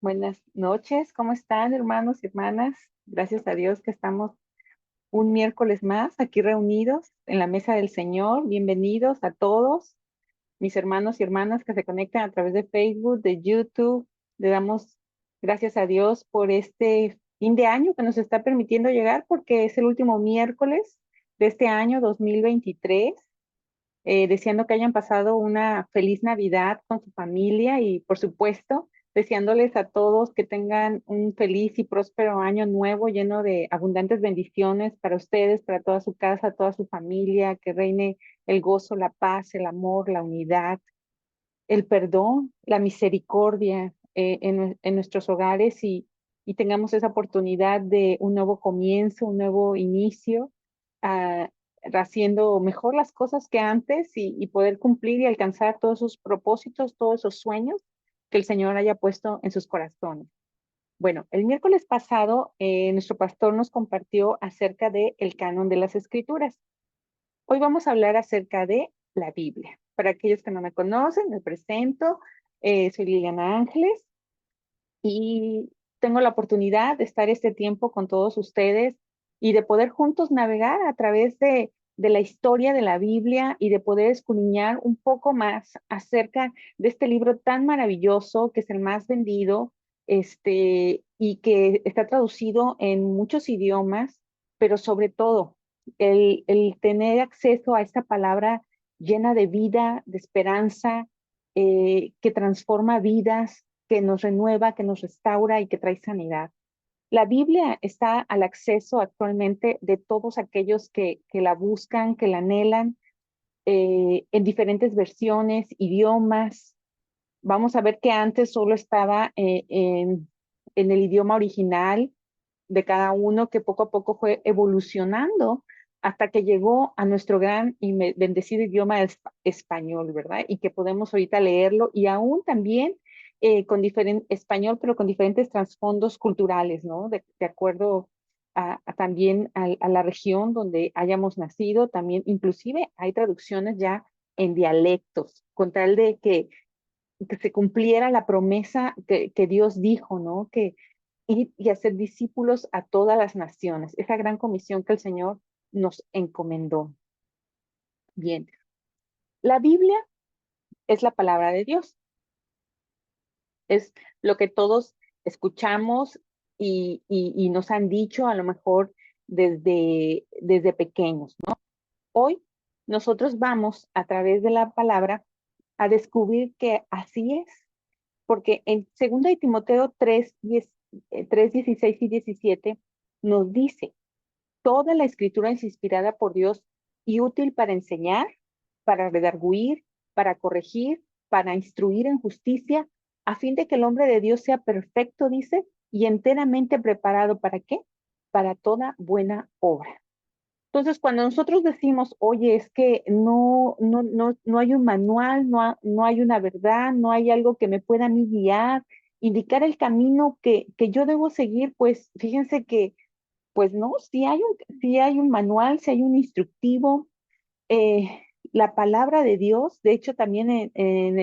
Buenas noches, ¿cómo están, hermanos y hermanas? Gracias a Dios que estamos un miércoles más aquí reunidos en la mesa del Señor. Bienvenidos a todos, mis hermanos y hermanas que se conectan a través de Facebook, de YouTube. Le damos gracias a Dios por este fin de año que nos está permitiendo llegar porque es el último miércoles de este año 2023. Deseando que hayan pasado una feliz Navidad con su familia y, por supuesto, deseándoles a todos que tengan un feliz y próspero año nuevo lleno de abundantes bendiciones para ustedes, para toda su casa, toda su familia, que reine el gozo, la paz, el amor, la unidad, el perdón, la misericordia en nuestros hogares y tengamos esa oportunidad de un nuevo comienzo, un nuevo inicio, ah, haciendo mejor las cosas que antes y poder cumplir y alcanzar todos esos propósitos, todos esos sueños que el Señor haya puesto en sus corazones. Bueno, el miércoles pasado nuestro pastor nos compartió acerca del canon de las Escrituras. Hoy vamos a hablar acerca de la Biblia. Para aquellos que no me conocen, me presento. Soy Liliana Ángeles y tengo la oportunidad de estar este tiempo con todos ustedes y de poder juntos navegar a través de la historia de la Biblia y de poder escudriñar un poco más acerca de este libro tan maravilloso que es el más vendido, y que está traducido en muchos idiomas, pero sobre todo el tener acceso a esta palabra llena de vida, de esperanza, que transforma vidas, que nos renueva, que nos restaura y que trae sanidad. La Biblia está al acceso actualmente de todos aquellos que la buscan, que la anhelan, en diferentes versiones, idiomas. Vamos a ver que antes solo estaba en el idioma original de cada uno, que poco a poco fue evolucionando hasta que llegó a nuestro gran y bendecido idioma español, ¿verdad? Y que podemos ahorita leerlo y aún también con diferente español, pero con diferentes trasfondos culturales, ¿no? De acuerdo también a la región donde hayamos nacido, también inclusive hay traducciones ya en dialectos, con tal de que se cumpliera la promesa que Dios dijo, ¿no? Que ir y hacer discípulos a todas las naciones, esa gran comisión que el Señor nos encomendó. Bien, la Biblia es la palabra de Dios, es lo que todos escuchamos y nos han dicho a lo mejor desde pequeños, ¿no? Hoy nosotros vamos a través de la palabra a descubrir que así es, porque en 2 de Timoteo 3, 16 y 17 nos dice, toda la escritura es inspirada por Dios y útil para enseñar, para redarguir, para corregir, para instruir en justicia, a fin de que el hombre de Dios sea perfecto, dice, y enteramente preparado ¿para qué? Para toda buena obra. Entonces, cuando nosotros decimos, oye, es que no hay un manual, no hay una verdad, no hay algo que me pueda a mí guiar, indicar el camino que yo debo seguir, pues fíjense que pues no, si hay un manual, si hay un instructivo, eh, la palabra de Dios, de hecho también en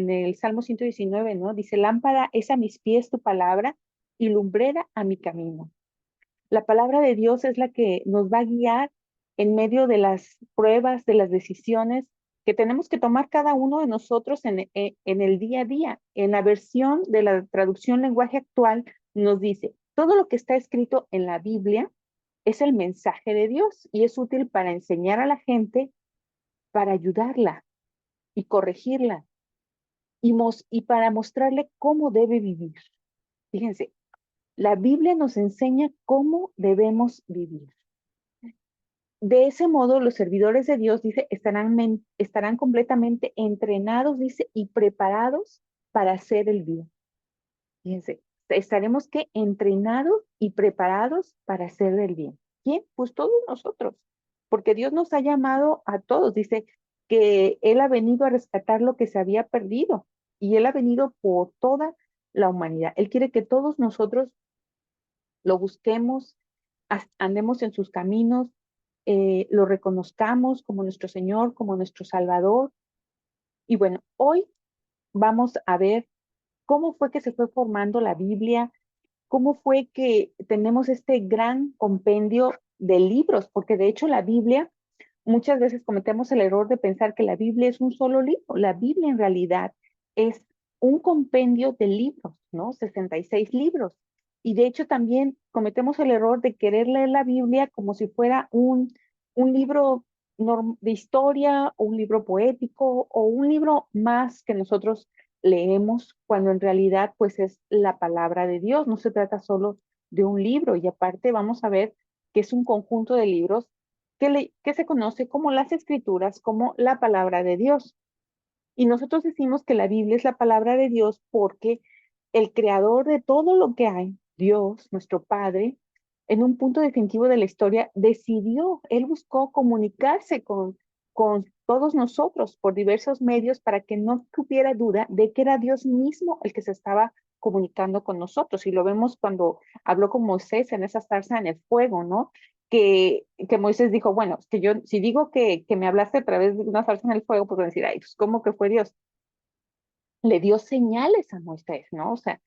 el Salmo 119, ¿no? Dice, lámpara es a mis pies tu palabra y lumbrera a mi camino. La palabra de Dios es la que nos va a guiar en medio de las pruebas, de las decisiones que tenemos que tomar cada uno de nosotros en el día a día. En la versión de la traducción lenguaje actual nos dice, todo lo que está escrito en la Biblia es el mensaje de Dios y es útil para enseñar a la gente, para ayudarla y corregirla y para mostrarle cómo debe vivir. Fíjense, la Biblia nos enseña cómo debemos vivir. De ese modo, los servidores de Dios, dice, estarán completamente entrenados, dice, y preparados para hacer el bien. Fíjense, estaremos que entrenados y preparados para hacer el bien. ¿Quién? Pues todos nosotros, porque Dios nos ha llamado a todos. Dice que Él ha venido a rescatar lo que se había perdido y Él ha venido por toda la humanidad. Él quiere que todos nosotros lo busquemos, andemos en sus caminos, lo reconozcamos como nuestro Señor, como nuestro Salvador. Y bueno, hoy vamos a ver cómo fue que se fue formando la Biblia, cómo fue que tenemos este gran compendio de libros, porque de hecho la Biblia, muchas veces cometemos el error de pensar que la Biblia es un solo libro. La Biblia en realidad es un compendio de libros, ¿no? 66 libros. Y de hecho también cometemos el error de querer leer la Biblia como si fuera un libro de historia o un libro poético o un libro más que nosotros leemos cuando en realidad pues es la palabra de Dios. No se trata solo de un libro y aparte vamos a ver que es un conjunto de libros que se conoce como las escrituras, como la palabra de Dios. Y nosotros decimos que la Biblia es la palabra de Dios porque el creador de todo lo que hay, Dios, nuestro Padre, en un punto definitivo de la historia, decidió, él buscó comunicarse con todos nosotros por diversos medios para que no tuviera duda de que era Dios mismo el que se estaba comunicando con nosotros. Y lo vemos cuando habló con Moisés en esa zarza en el fuego, ¿no? Que Moisés dijo, bueno, es que yo, si digo que me hablaste a través de una zarza en el fuego, pues van a decir, ay, pues, ¿cómo que fue Dios? Le dio señales a Moisés, ¿no? O sea,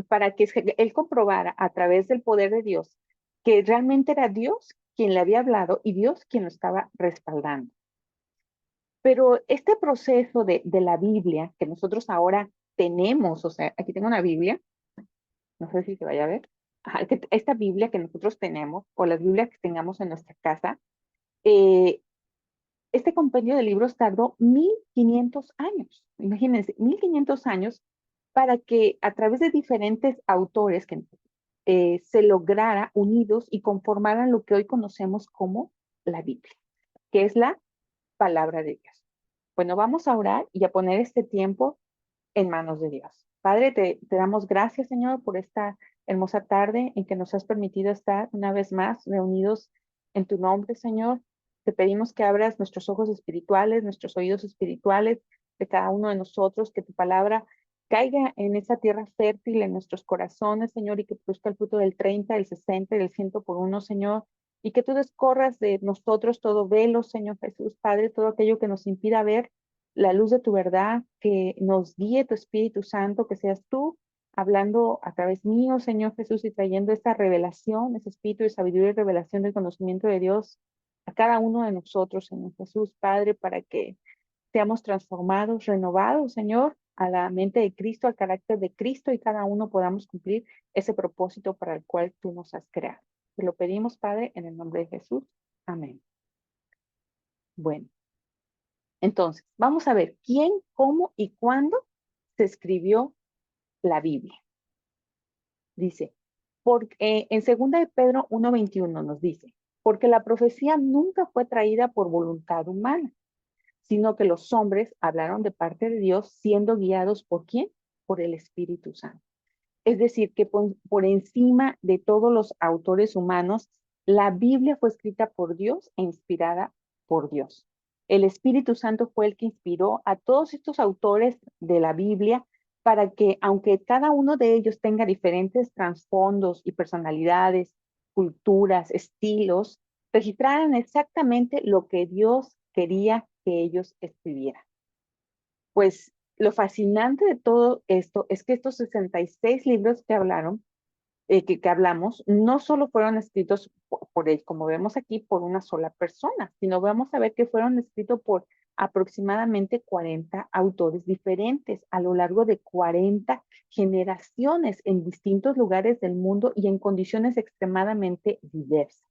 para que él comprobara a través del poder de Dios que realmente era Dios quien le había hablado y Dios quien lo estaba respaldando. Pero este proceso de la Biblia que nosotros ahora tenemos, o sea, aquí tengo una Biblia, no sé si se vaya a ver, ajá, esta Biblia que nosotros tenemos, o las Biblias que tengamos en nuestra casa, eh, este compendio de libros tardó 1500 años, imagínense, 1500 años para que a través de diferentes autores que se lograra unidos y conformaran lo que hoy conocemos como la Biblia, que es la palabra de Dios. Bueno, vamos a orar y a poner este tiempo en manos de Dios. Padre, te damos gracias, Señor, por esta hermosa tarde en que nos has permitido estar una vez más reunidos en tu nombre, Señor. Te pedimos que abras nuestros ojos espirituales, nuestros oídos espirituales de cada uno de nosotros, que tu palabra caiga en esa tierra fértil en nuestros corazones, Señor, y que produzca el fruto del 30, del 60 y del 100 por uno, Señor. Y que tú descorras de nosotros todo velo, Señor Jesús, Padre, todo aquello que nos impida ver la luz de tu verdad, que nos guíe tu Espíritu Santo, que seas tú hablando a través mío, Señor Jesús, y trayendo esta revelación, ese espíritu de sabiduría y revelación del conocimiento de Dios a cada uno de nosotros, Señor Jesús, Padre, para que seamos transformados, renovados, Señor, a la mente de Cristo, al carácter de Cristo, y cada uno podamos cumplir ese propósito para el cual tú nos has creado. Te lo pedimos, Padre, en el nombre de Jesús. Amén. Bueno. Entonces, vamos a ver quién, cómo y cuándo se escribió la Biblia. Dice, en 2 de Pedro 1:21 nos dice, porque la profecía nunca fue traída por voluntad humana, sino que los hombres hablaron de parte de Dios siendo guiados ¿por quién? Por el Espíritu Santo. Es decir, que por encima de todos los autores humanos, la Biblia fue escrita por Dios e inspirada por Dios. El Espíritu Santo fue el que inspiró a todos estos autores de la Biblia para que, aunque cada uno de ellos tenga diferentes trasfondos y personalidades, culturas, estilos, registraran exactamente lo que Dios quería que ellos escribieran. Pues lo fascinante de todo esto es que estos 66 libros que hablaron, que hablamos, no solo fueron escritos por él, como vemos aquí, por una sola persona, sino vamos a ver que fueron escritos por aproximadamente 40 autores diferentes a lo largo de 40 generaciones en distintos lugares del mundo y en condiciones extremadamente diversas.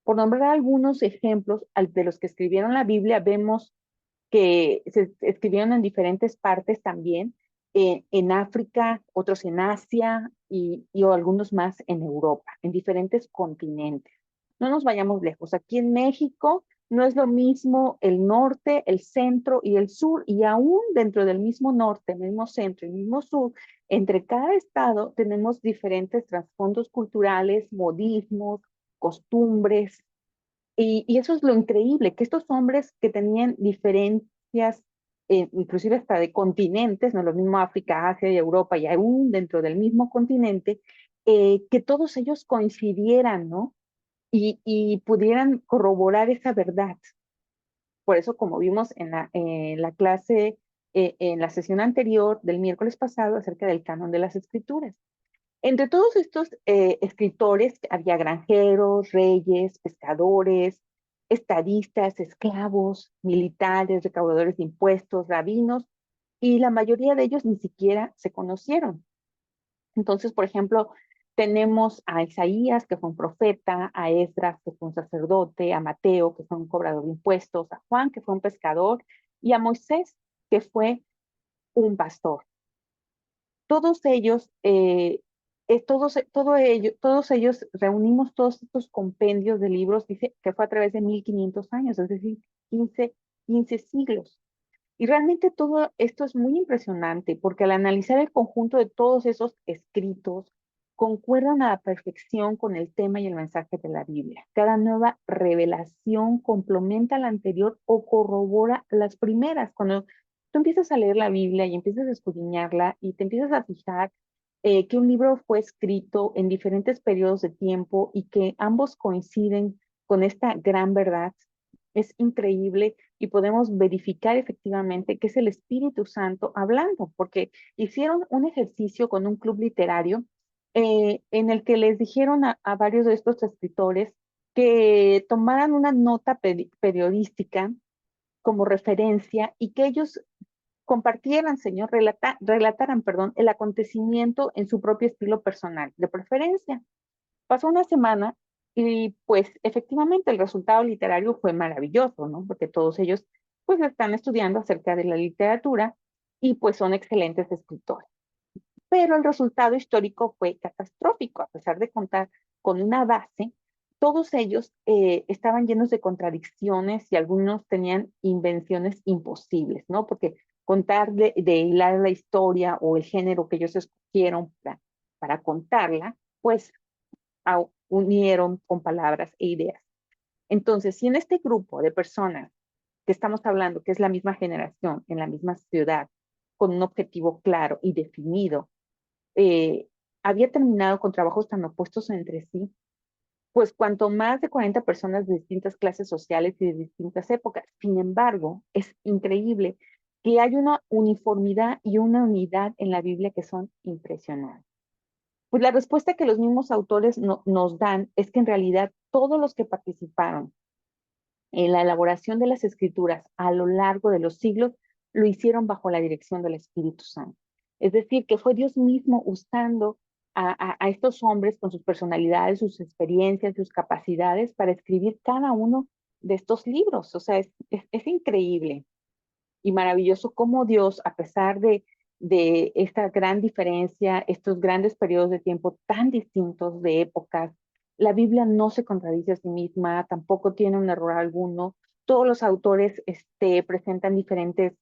Por nombrar algunos ejemplos de los que escribieron la Biblia, vemos que se escribieron en diferentes partes también, en África, otros en Asia y algunos más en Europa, en diferentes continentes. No nos vayamos lejos. Aquí en México no es lo mismo el norte, el centro y el sur, y aún dentro del mismo norte, el mismo centro y el mismo sur, entre cada estado tenemos diferentes trasfondos culturales, modismos, costumbres, y eso es lo increíble, que estos hombres que tenían diferencias, inclusive hasta de continentes, no lo mismo África, Asia y Europa, y aún dentro del mismo continente, que todos ellos coincidieran, ¿no? Y pudieran corroborar esa verdad. Por eso, como vimos en la clase en la sesión anterior del miércoles pasado acerca del canon de las escrituras. Entre todos estos escritores había granjeros, reyes, pescadores, estadistas, esclavos, militares, recaudadores de impuestos, rabinos, y la mayoría de ellos ni siquiera se conocieron. Entonces, por ejemplo, tenemos a Isaías, que fue un profeta, a Esdras, que fue un sacerdote, a Mateo, que fue un cobrador de impuestos, a Juan, que fue un pescador, y a Moisés, que fue un pastor. Todos ellos, todos ellos reunimos todos estos compendios de libros, dice que fue a través de 1500 años, es decir, 15 siglos. Y realmente todo esto es muy impresionante porque al analizar el conjunto de todos esos escritos, concuerdan a la perfección con el tema y el mensaje de la Biblia. Cada nueva revelación complementa la anterior o corrobora las primeras. Cuando tú empiezas a leer la Biblia y empiezas a escudriñarla y te empiezas a fijar que un libro fue escrito en diferentes periodos de tiempo y que ambos coinciden con esta gran verdad, es increíble y podemos verificar efectivamente que es el Espíritu Santo hablando, porque hicieron un ejercicio con un club literario en el que les dijeron a varios de estos escritores que tomaran una nota periodística como referencia y que ellos compartieran, señor, relataran, perdón, el acontecimiento en su propio estilo personal, de preferencia. Pasó una semana y pues efectivamente el resultado literario fue maravilloso, ¿no? Porque todos ellos pues están estudiando acerca de la literatura y pues son excelentes escritores. Pero el resultado histórico fue catastrófico, a pesar de contar con una base, todos ellos estaban llenos de contradicciones y algunos tenían invenciones imposibles, ¿no? Porque contar de hilar la historia o el género que ellos escogieron para contarla, pues unieron con palabras e ideas. Entonces, si en este grupo de personas que estamos hablando, que es la misma generación, en la misma ciudad, con un objetivo claro y definido, eh, había terminado con trabajos tan opuestos entre sí, pues cuanto más de 40 personas de distintas clases sociales y de distintas épocas. Sin embargo, es increíble que hay una uniformidad y una unidad en la Biblia que son impresionantes. Pues la respuesta que los mismos autores nos dan es que en realidad todos los que participaron en la elaboración de las escrituras a lo largo de los siglos lo hicieron bajo la dirección del Espíritu Santo. Es decir, que fue Dios mismo usando a estos hombres con sus personalidades, sus experiencias, sus capacidades para escribir cada uno de estos libros. O sea, es increíble y maravilloso cómo Dios, a pesar de esta gran diferencia, estos grandes periodos de tiempo tan distintos de épocas, la Biblia no se contradice a sí misma, tampoco tiene un error alguno. Todos los autores presentan diferentes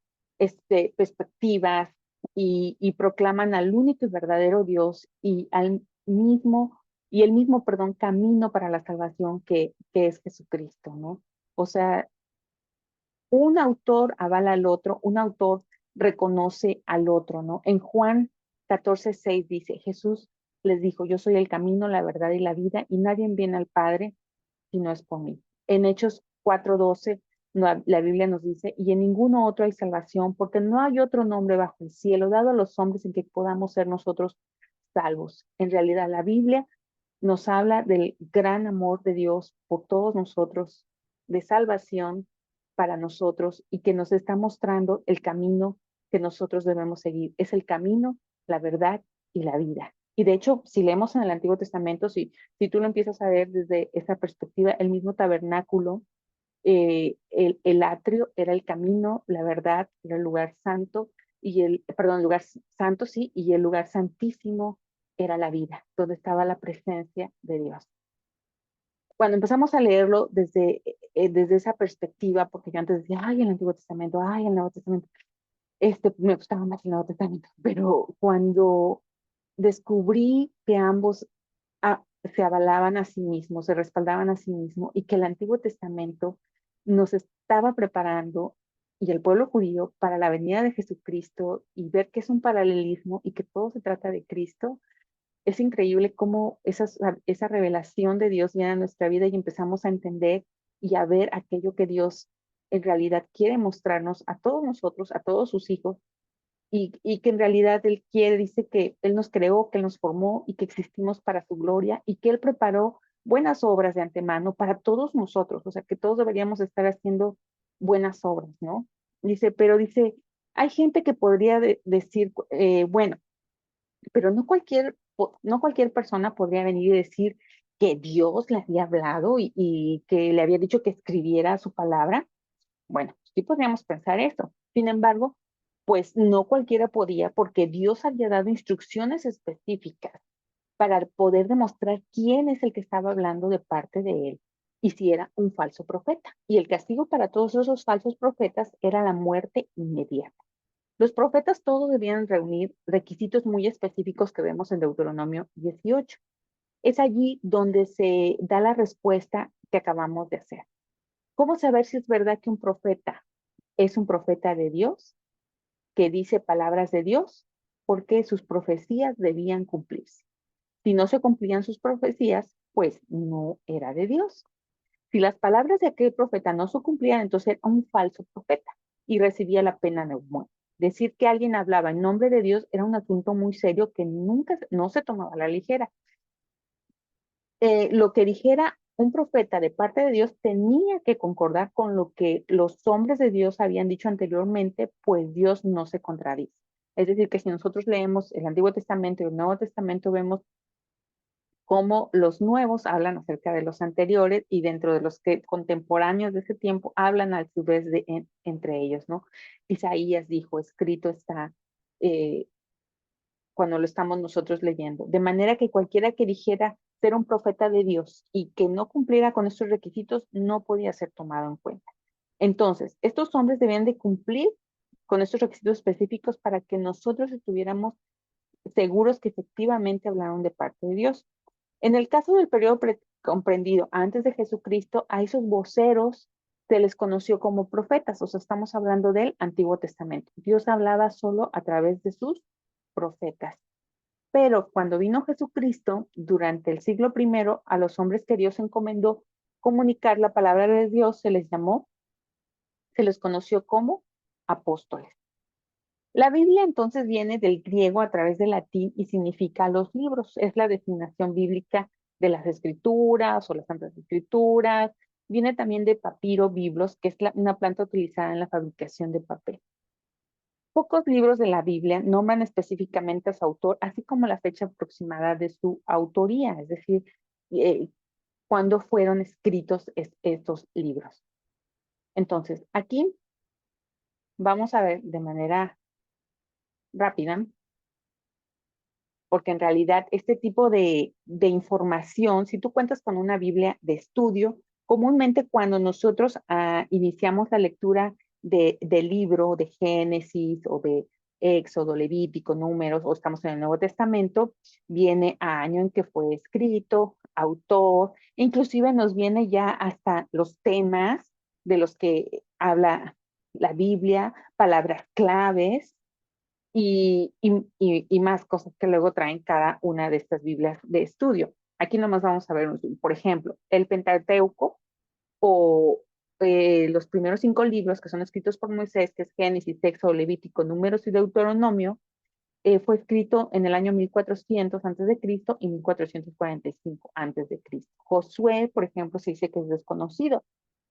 perspectivas y proclaman al único y verdadero Dios y el mismo, perdón, camino para la salvación que es Jesucristo, ¿no? O sea, un autor avala al otro, un autor reconoce al otro, ¿no? En Juan 14:6 dice, Jesús les dijo, yo soy el camino, la verdad y la vida, y nadie viene al Padre si no es por mí. En Hechos 4:12, la Biblia nos dice, y en ninguno otro hay salvación, porque no hay otro nombre bajo el cielo dado a los hombres en que podamos ser nosotros salvos. En realidad, la Biblia nos habla del gran amor de Dios por todos nosotros, de salvación para nosotros y que nos está mostrando el camino que nosotros debemos seguir. Es el camino, la verdad y la vida. Y de hecho, si leemos en el Antiguo Testamento, si tú lo empiezas a ver desde esa perspectiva, el mismo tabernáculo, el atrio era el camino, la verdad, era el lugar santo, perdón, el lugar santo, sí, y el lugar santísimo era la vida, donde estaba la presencia de Dios. Cuando empezamos a leerlo desde esa perspectiva, porque yo antes decía, ay, el Antiguo Testamento, ay, el Nuevo Testamento, me gustaba más el Nuevo Testamento, pero cuando descubrí que ambos se avalaban a sí mismos, se respaldaban a sí mismos y que el Antiguo Testamento nos estaba preparando y el pueblo judío para la venida de Jesucristo y ver que es un paralelismo y que todo se trata de Cristo, es increíble cómo esa revelación de Dios viene a nuestra vida y empezamos a entender y a ver aquello que Dios en realidad quiere mostrarnos a todos nosotros, a todos sus hijos, y que en realidad Él quiere, dice que Él nos creó, que Él nos formó y que existimos para su gloria y que Él preparó buenas obras de antemano para todos nosotros, o sea, que todos deberíamos estar haciendo buenas obras, ¿no? Dice, pero dice, hay gente que podría decir, bueno, pero no cualquier persona podría venir y decir que Dios le había hablado y que le había dicho que escribiera su palabra. Bueno, sí podríamos pensar eso. Sin embargo, pues no cualquiera podía porque Dios había dado instrucciones específicas para poder demostrar quién es el que estaba hablando de parte de él y si era un falso profeta. Y el castigo para todos esos falsos profetas era la muerte inmediata. Los profetas todos debían reunir requisitos muy específicos que vemos en Deuteronomio 18. Es allí donde se da la respuesta que acabamos de hacer. ¿Cómo saber si es verdad que un profeta es un profeta de Dios, que dice palabras de Dios? Porque sus profecías debían cumplirse. Si no se cumplían sus profecías, pues no era de Dios. Si las palabras de aquel profeta no se cumplían, entonces era un falso profeta y recibía la pena de muerte. Decir que alguien hablaba en nombre de Dios era un asunto muy serio que nunca no se tomaba a la ligera. Lo que dijera un profeta de parte de Dios tenía que concordar con lo que los hombres de Dios habían dicho anteriormente, pues Dios no se contradice. Es decir, que si nosotros leemos el Antiguo Testamento y el Nuevo Testamento, vemos cómo los nuevos hablan acerca de los anteriores y dentro de los que contemporáneos de ese tiempo hablan a su vez entre ellos, ¿no? Isaías dijo, escrito está, eh, cuando lo estamos nosotros leyendo. De manera que cualquiera que dijera ser un profeta de Dios y que no cumpliera con estos requisitos no podía ser tomado en cuenta. Entonces, estos hombres debían de cumplir con estos requisitos específicos para que nosotros estuviéramos seguros que efectivamente hablaron de parte de Dios. En el caso del periodo comprendido antes de Jesucristo, a esos voceros se les conoció como profetas, o sea, estamos hablando del Antiguo Testamento. Dios hablaba solo a través de sus profetas. Pero cuando vino Jesucristo, durante el siglo primero, a los hombres que Dios encomendó comunicar la palabra de Dios, se les conoció como apóstoles. La Biblia entonces viene del griego a través del latín y significa los libros. Es la designación bíblica de las escrituras o las santas escrituras. Viene también de papiro, biblos, que es una planta utilizada en la fabricación de papel. Pocos libros de la Biblia nombran específicamente a su autor, así como la fecha aproximada de su autoría, es decir, eh, cuándo fueron escritos estos libros. Entonces, aquí vamos a ver de manera rápida, porque en realidad este tipo de información, si tú cuentas con una Biblia de estudio, comúnmente cuando nosotros iniciamos la lectura del libro de Génesis o de Éxodo, Levítico, Números, o estamos en el Nuevo Testamento, viene a año en que fue escrito, autor, inclusive nos viene ya hasta los temas de los que habla la Biblia, palabras claves, y más cosas que luego traen cada una de estas Biblias de estudio. Aquí nomás vamos a ver, por ejemplo, el Pentateuco o los primeros 5 libros que son escritos por Moisés, que es Génesis, Éxodo, Levítico, Números y Deuteronomio, fue escrito en el año 1400 antes de Cristo y 1445 antes de Cristo. Josué, por ejemplo, se dice que es desconocido,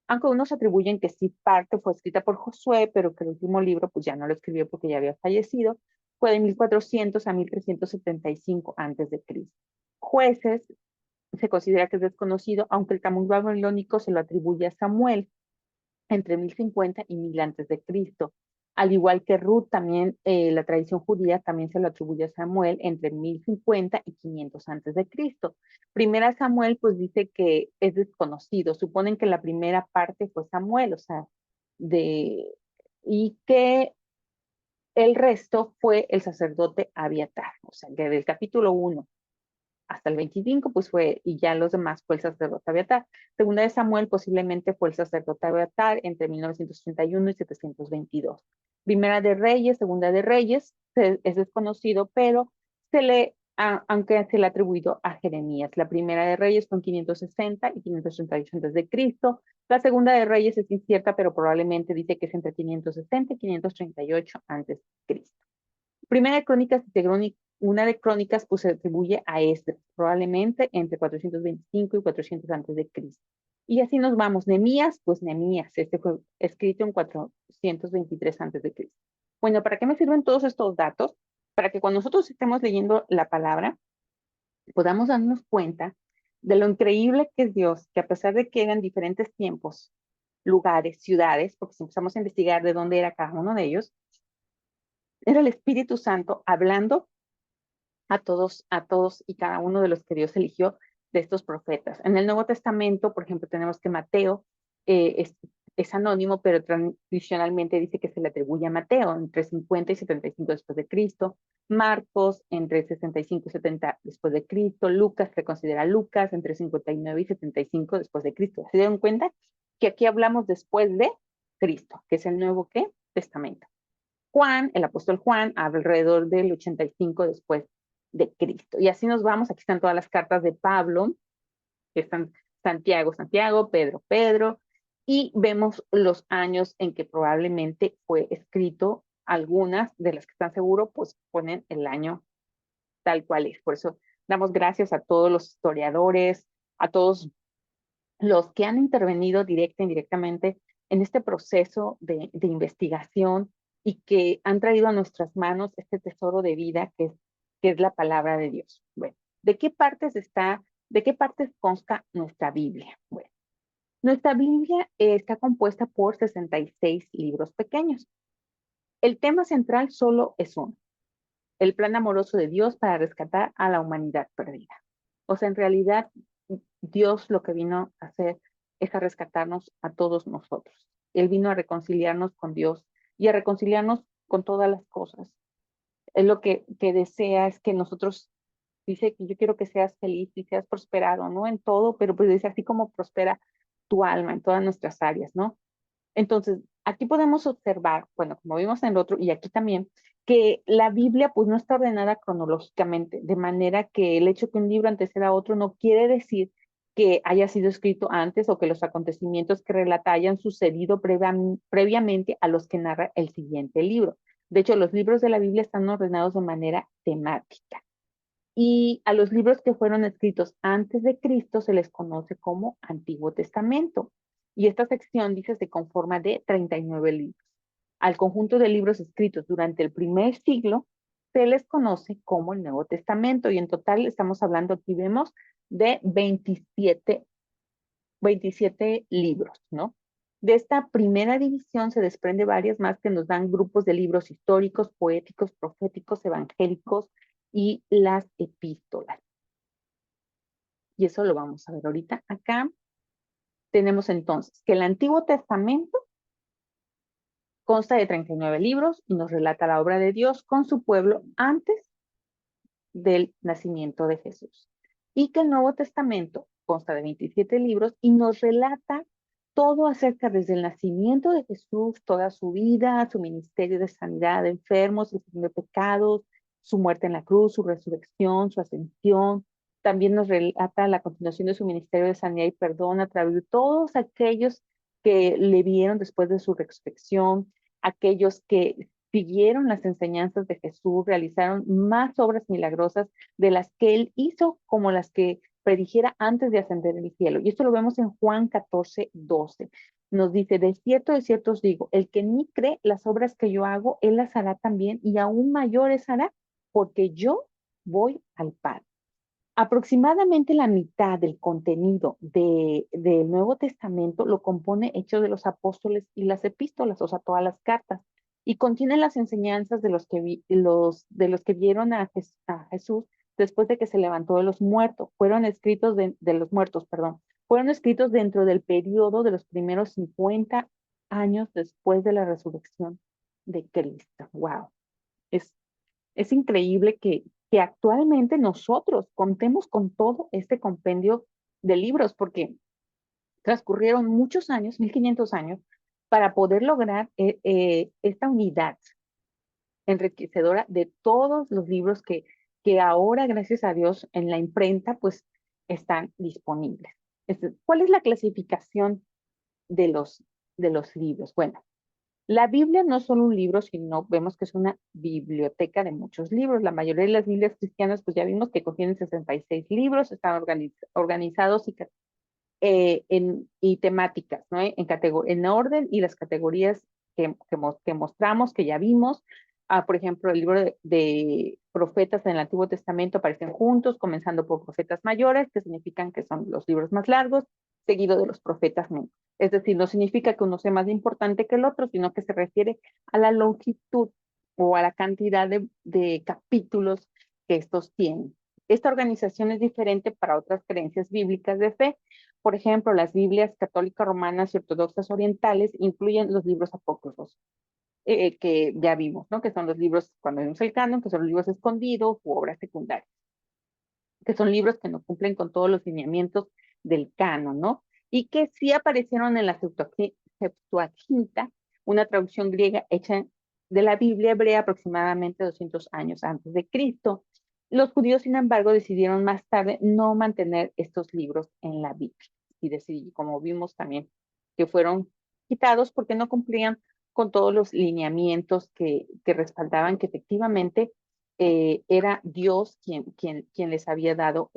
aunque unos atribuyen que sí parte fue escrita por Josué, pero que el último libro pues ya no lo escribió porque ya había fallecido, fue de 1400 a 1375 antes de Cristo. Jueces se considera que es desconocido, aunque el Talmud babilónico se lo atribuye a Samuel entre 1050 y 1000 antes de Cristo. Al igual que Ruth, también la tradición judía también se lo atribuye a Samuel entre 1050 y 500 antes de Cristo. Primera Samuel pues dice que es desconocido, suponen que la primera parte fue Samuel, o sea, y que el resto fue el sacerdote Abiatar, o sea, que del capítulo 1 hasta el 25, pues fue, y ya los demás fue el sacerdote Abiatar. Segunda de Samuel posiblemente fue el sacerdote Abiatar entre 1981 y 722. Primera de Reyes, Segunda de Reyes, es desconocido, pero se le aunque se le ha atribuido a Jeremías. La primera de Reyes con 560 y 538 antes de Cristo. La segunda de Reyes es incierta, pero probablemente dice que es entre 560 y 538 antes de Cristo. Primera de Crónicas y una de Crónicas pues se atribuye a Esdras, probablemente entre 425 y 400 antes de Cristo. Y así nos vamos. Nehemías, pues Nehemías, este fue escrito en 423 antes de Cristo. Bueno, ¿para qué me sirven todos estos datos? Para que cuando nosotros estemos leyendo la palabra, podamos darnos cuenta de lo increíble que es Dios, que a pesar de que eran diferentes tiempos, lugares, ciudades, porque si empezamos a investigar de dónde era cada uno de ellos, era el Espíritu Santo hablando a todos y cada uno de los que Dios eligió de estos profetas. En el Nuevo Testamento, por ejemplo, tenemos que Mateo es anónimo, pero tradicionalmente dice que se le atribuye a Mateo entre 50 y 75 después de Cristo, Marcos entre 65 y 70 después de Cristo, Lucas se considera Lucas entre 59 y 75 después de Cristo. ¿Se dieron cuenta? Que aquí hablamos después de Cristo, que es el Nuevo ¿qué? Testamento. Juan, el apóstol Juan, alrededor del 85 después de Cristo. Y así nos vamos, aquí están todas las cartas de Pablo, que están Santiago, Santiago, Pedro, Pedro, y vemos los años en que probablemente fue escrito. Algunas de las que están seguros, pues ponen el año tal cual es. Por eso damos gracias a todos los historiadores, a todos los que han intervenido directa e indirectamente en este proceso de investigación y que han traído a nuestras manos este tesoro de vida que es la palabra de Dios. Bueno, de qué partes consta nuestra Biblia? Bueno, nuestra Biblia está compuesta por 66 libros pequeños. El tema central solo es uno, el plan amoroso de Dios para rescatar a la humanidad perdida. O sea, en realidad, Dios lo que vino a hacer es a rescatarnos a todos nosotros. Él vino a reconciliarnos con Dios y a reconciliarnos con todas las cosas. Él lo que desea es que nosotros, dice que yo quiero que seas feliz y seas prosperado, ¿no? En todo, pero pues dice así como prospera tu alma en todas nuestras áreas, ¿no? Entonces, aquí podemos observar, bueno, como vimos en el otro y aquí también, que la Biblia pues no está ordenada cronológicamente, de manera que el hecho que un libro anteceda a otro no quiere decir que haya sido escrito antes o que los acontecimientos que relata hayan sucedido previamente a los que narra el siguiente libro. De hecho, los libros de la Biblia están ordenados de manera temática. Y a los libros que fueron escritos antes de Cristo se les conoce como Antiguo Testamento. Y esta sección, dice, se conforma de 39 libros. Al conjunto de libros escritos durante el primer siglo se les conoce como el Nuevo Testamento. Y en total estamos hablando, aquí vemos, de 27 libros, ¿no? De esta primera división se desprende varias más que nos dan grupos de libros históricos, poéticos, proféticos, evangélicos y las epístolas. Y eso lo vamos a ver ahorita. Acá tenemos entonces que el Antiguo Testamento consta de 39 libros y nos relata la obra de Dios con su pueblo antes del nacimiento de Jesús. Y que el Nuevo Testamento consta de 27 libros y nos relata todo acerca desde el nacimiento de Jesús, toda su vida, su ministerio de sanidad de enfermos, el perdón de pecados, su muerte en la cruz, su resurrección, su ascensión. También nos relata la continuación de su ministerio de sanidad y perdón a través de todos aquellos que le vieron después de su resurrección, aquellos que siguieron las enseñanzas de Jesús, realizaron más obras milagrosas de las que él hizo, como las que predijera antes de ascender al cielo. Y esto lo vemos en Juan 14, 12. Nos dice, de cierto os digo, el que en mí cree las obras que yo hago, él las hará también y aún mayores hará, porque yo voy al Padre. Aproximadamente la mitad del contenido del Nuevo Testamento lo compone Hechos de los Apóstoles y las epístolas, o sea, todas las cartas, y contiene las enseñanzas de los que vieron a Jesús después de que se levantó de los muertos. Fueron escritos de los muertos, perdón. Fueron escritos dentro del periodo de los primeros 50 años después de la resurrección de Cristo. Wow. Es es increíble que actualmente nosotros contemos con todo este compendio de libros, porque transcurrieron muchos años, 1500 años, para poder lograr esta unidad enriquecedora de todos los libros que ahora, gracias a Dios, en la imprenta, pues están disponibles. ¿Cuál es la clasificación de los libros? Bueno, la Biblia no es solo un libro, sino vemos que es una biblioteca de muchos libros. La mayoría de las Biblias cristianas, pues ya vimos que contienen 66 libros, están organizados y temáticas, ¿no? En orden y las categorías que mostramos, que ya vimos. Por ejemplo, el libro de profetas en el Antiguo Testamento aparecen juntos, comenzando por profetas mayores, que significan que son los libros más largos, seguido de los profetas menores. Es decir, no significa que uno sea más importante que el otro, sino que se refiere a la longitud o a la cantidad de capítulos que estos tienen. Esta organización es diferente para otras creencias bíblicas de fe. Por ejemplo, las Biblias católicas, romanas y ortodoxas orientales incluyen los libros apócrifos, que ya vimos, ¿no? Que son los libros, cuando vemos el canon, que son los libros escondidos u obras secundarias, que son libros que no cumplen con todos los lineamientos del canon, ¿no? Y que sí aparecieron en la Septuaginta, una traducción griega hecha de la Biblia hebrea aproximadamente 200 años antes de Cristo. Los judíos, sin embargo, decidieron más tarde no mantener estos libros en la Biblia. Y decidí, como vimos también, que fueron quitados porque no cumplían con todos los lineamientos que respaldaban que efectivamente era Dios quien les había dado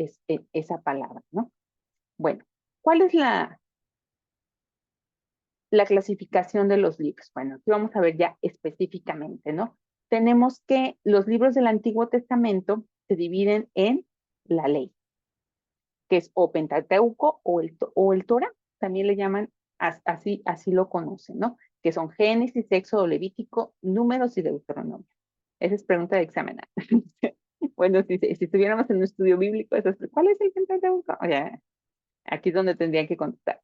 esa palabra, ¿no? Bueno, ¿cuál es la clasificación de los libros? Bueno, aquí vamos a ver ya específicamente, ¿no? Tenemos que los libros del Antiguo Testamento se dividen en la ley, que es o Pentateuco o el Torah, también le llaman así lo conocen, ¿no? Que son Génesis, Éxodo, Levítico, Números y Deuteronomio. Esa es pregunta de examen. Bueno, si estuviéramos en un estudio bíblico, ¿cuál es el Pentateuco? O sea, aquí es donde tendrían que contestar.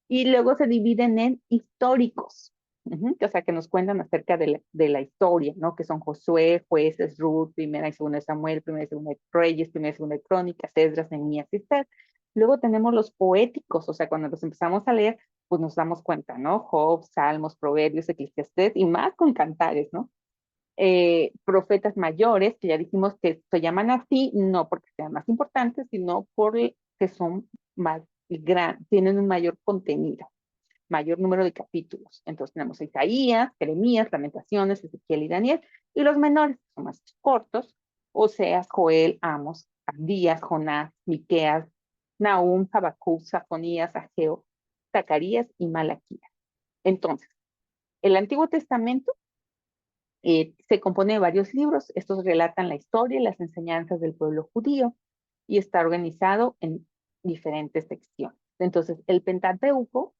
Y luego se dividen en históricos, o sea, que nos cuentan acerca de la historia, ¿no? Que son Josué, Jueces, Ruth, Primera y Segunda de Samuel, Primera y Segunda de Reyes, Primera y Segunda de Crónicas, Esdras, Nehemías y Esther. Luego tenemos los poéticos, o sea, cuando los empezamos a leer, pues nos damos cuenta, ¿no? Job, Salmos, Proverbios, Eclesiastés y más con cantares, ¿no? Profetas mayores, que ya dijimos que se llaman así, no porque sean más importantes, sino porque son más tienen un mayor contenido, mayor número de capítulos. Entonces tenemos Isaías, Jeremías, Lamentaciones, Ezequiel y Daniel, y los menores, que son más cortos, Oseas, Joel, Amos, Abdías, Jonás, Miqueas, Nahum, Habacuc, Zafonías, Ageo, Zacarías y Malaquías. Entonces, el Antiguo Testamento se compone de varios libros. Estos relatan la historia y las enseñanzas del pueblo judío y está organizado en diferentes secciones. Entonces, el Pentateuco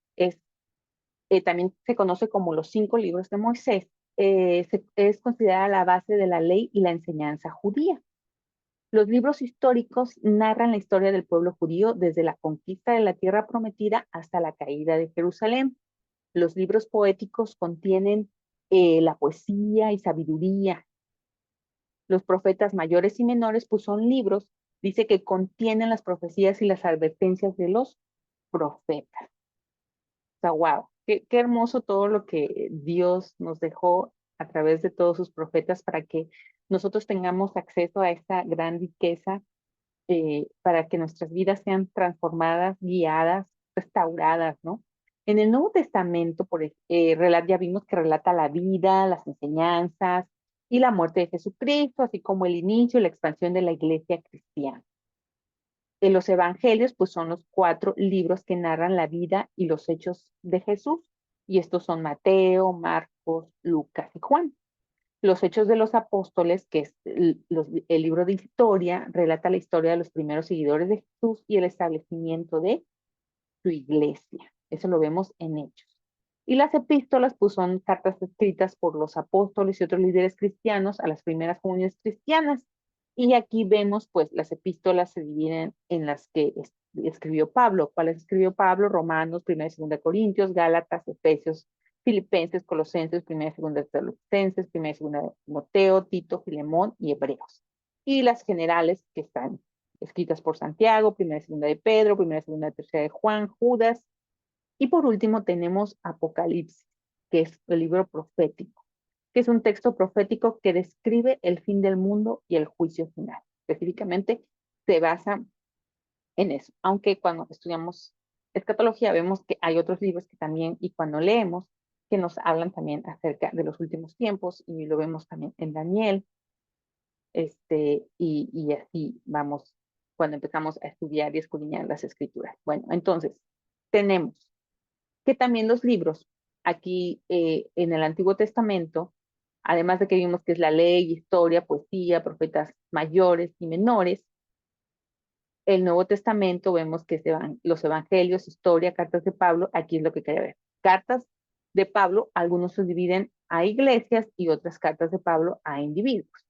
también se conoce como los 5 libros de Moisés. Es considerada la base de la ley y la enseñanza judía. Los libros históricos narran la historia del pueblo judío desde la conquista de la tierra prometida hasta la caída de Jerusalén. Los libros poéticos contienen la poesía y sabiduría. Los profetas mayores y menores, pues son libros, dice que contienen las profecías y las advertencias de los profetas. O sea, wow, qué hermoso todo lo que Dios nos dejó a través de todos sus profetas para que nosotros tengamos acceso a esta gran riqueza, para que nuestras vidas sean transformadas, guiadas, restauradas, ¿no? En el Nuevo Testamento, ya vimos que relata la vida, las enseñanzas y la muerte de Jesucristo, así como el inicio y la expansión de la iglesia cristiana. Los evangelios, pues son los 4 libros que narran la vida y los hechos de Jesús, y estos son Mateo, Marcos, Lucas y Juan. Los Hechos de los Apóstoles, que es el libro de historia, relata la historia de los primeros seguidores de Jesús y el establecimiento de su iglesia. Eso lo vemos en Hechos. Y las epístolas, pues son cartas escritas por los apóstoles y otros líderes cristianos a las primeras comunidades cristianas. Y aquí vemos, pues, las epístolas se dividen en las que escribió Pablo. ¿Cuáles escribió Pablo? Romanos, Primera y Segunda Corintios, Gálatas, Efesios, Filipenses, Colosenses, Primera y Segunda Tesalonicenses, Primera y Segunda Timoteo, Tito, Filemón y Hebreos. Y las generales que están escritas por Santiago, Primera y Segunda de Pedro, Primera y Segunda y Tercera de Juan, Judas. Y por último tenemos Apocalipsis, que es el libro profético, que es un texto profético que describe el fin del mundo y el juicio final. específicamente se basa en eso. Aunque cuando estudiamos escatología vemos que hay otros libros que también, y cuando leemos, que nos hablan también acerca de los últimos tiempos, y lo vemos también en Daniel, y así vamos cuando empezamos a estudiar y escudriñar las escrituras. Bueno, entonces, tenemos que también los libros, aquí en el Antiguo Testamento, además de que vimos que es la ley, historia, poesía, profetas mayores y menores, el Nuevo Testamento vemos que se van los evangelios, historia, cartas de Pablo, aquí es lo que quería ver. Cartas de Pablo, algunos se dividen a iglesias y otras cartas de Pablo a individuos.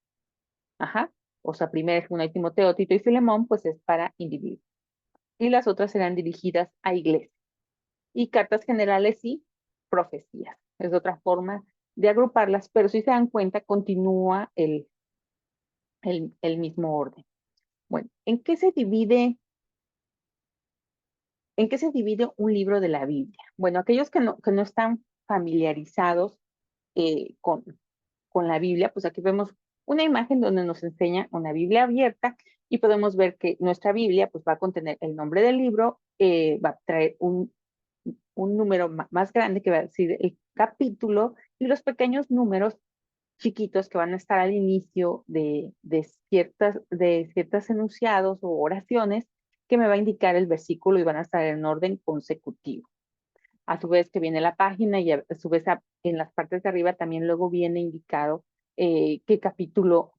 Ajá. O sea, primera, segunda y Timoteo, Tito y Filemón, pues es para individuos. Y las otras serán dirigidas a iglesias. Y cartas generales y profecías. Es otra forma de agruparlas, pero si se dan cuenta, continúa el mismo orden. Bueno, ¿en qué se divide un libro de la Biblia? Bueno, aquellos que no están familiarizados con la Biblia, pues aquí vemos una imagen donde nos enseña una Biblia abierta y podemos ver que nuestra Biblia pues va a contener el nombre del libro, va a traer un número más grande que va a decir el capítulo y los pequeños números chiquitos que van a estar al inicio de ciertos enunciados o oraciones que me va a indicar el versículo y van a estar en orden consecutivo. A su vez que viene la página y a su vez en las partes de arriba también luego viene indicado qué capítulo,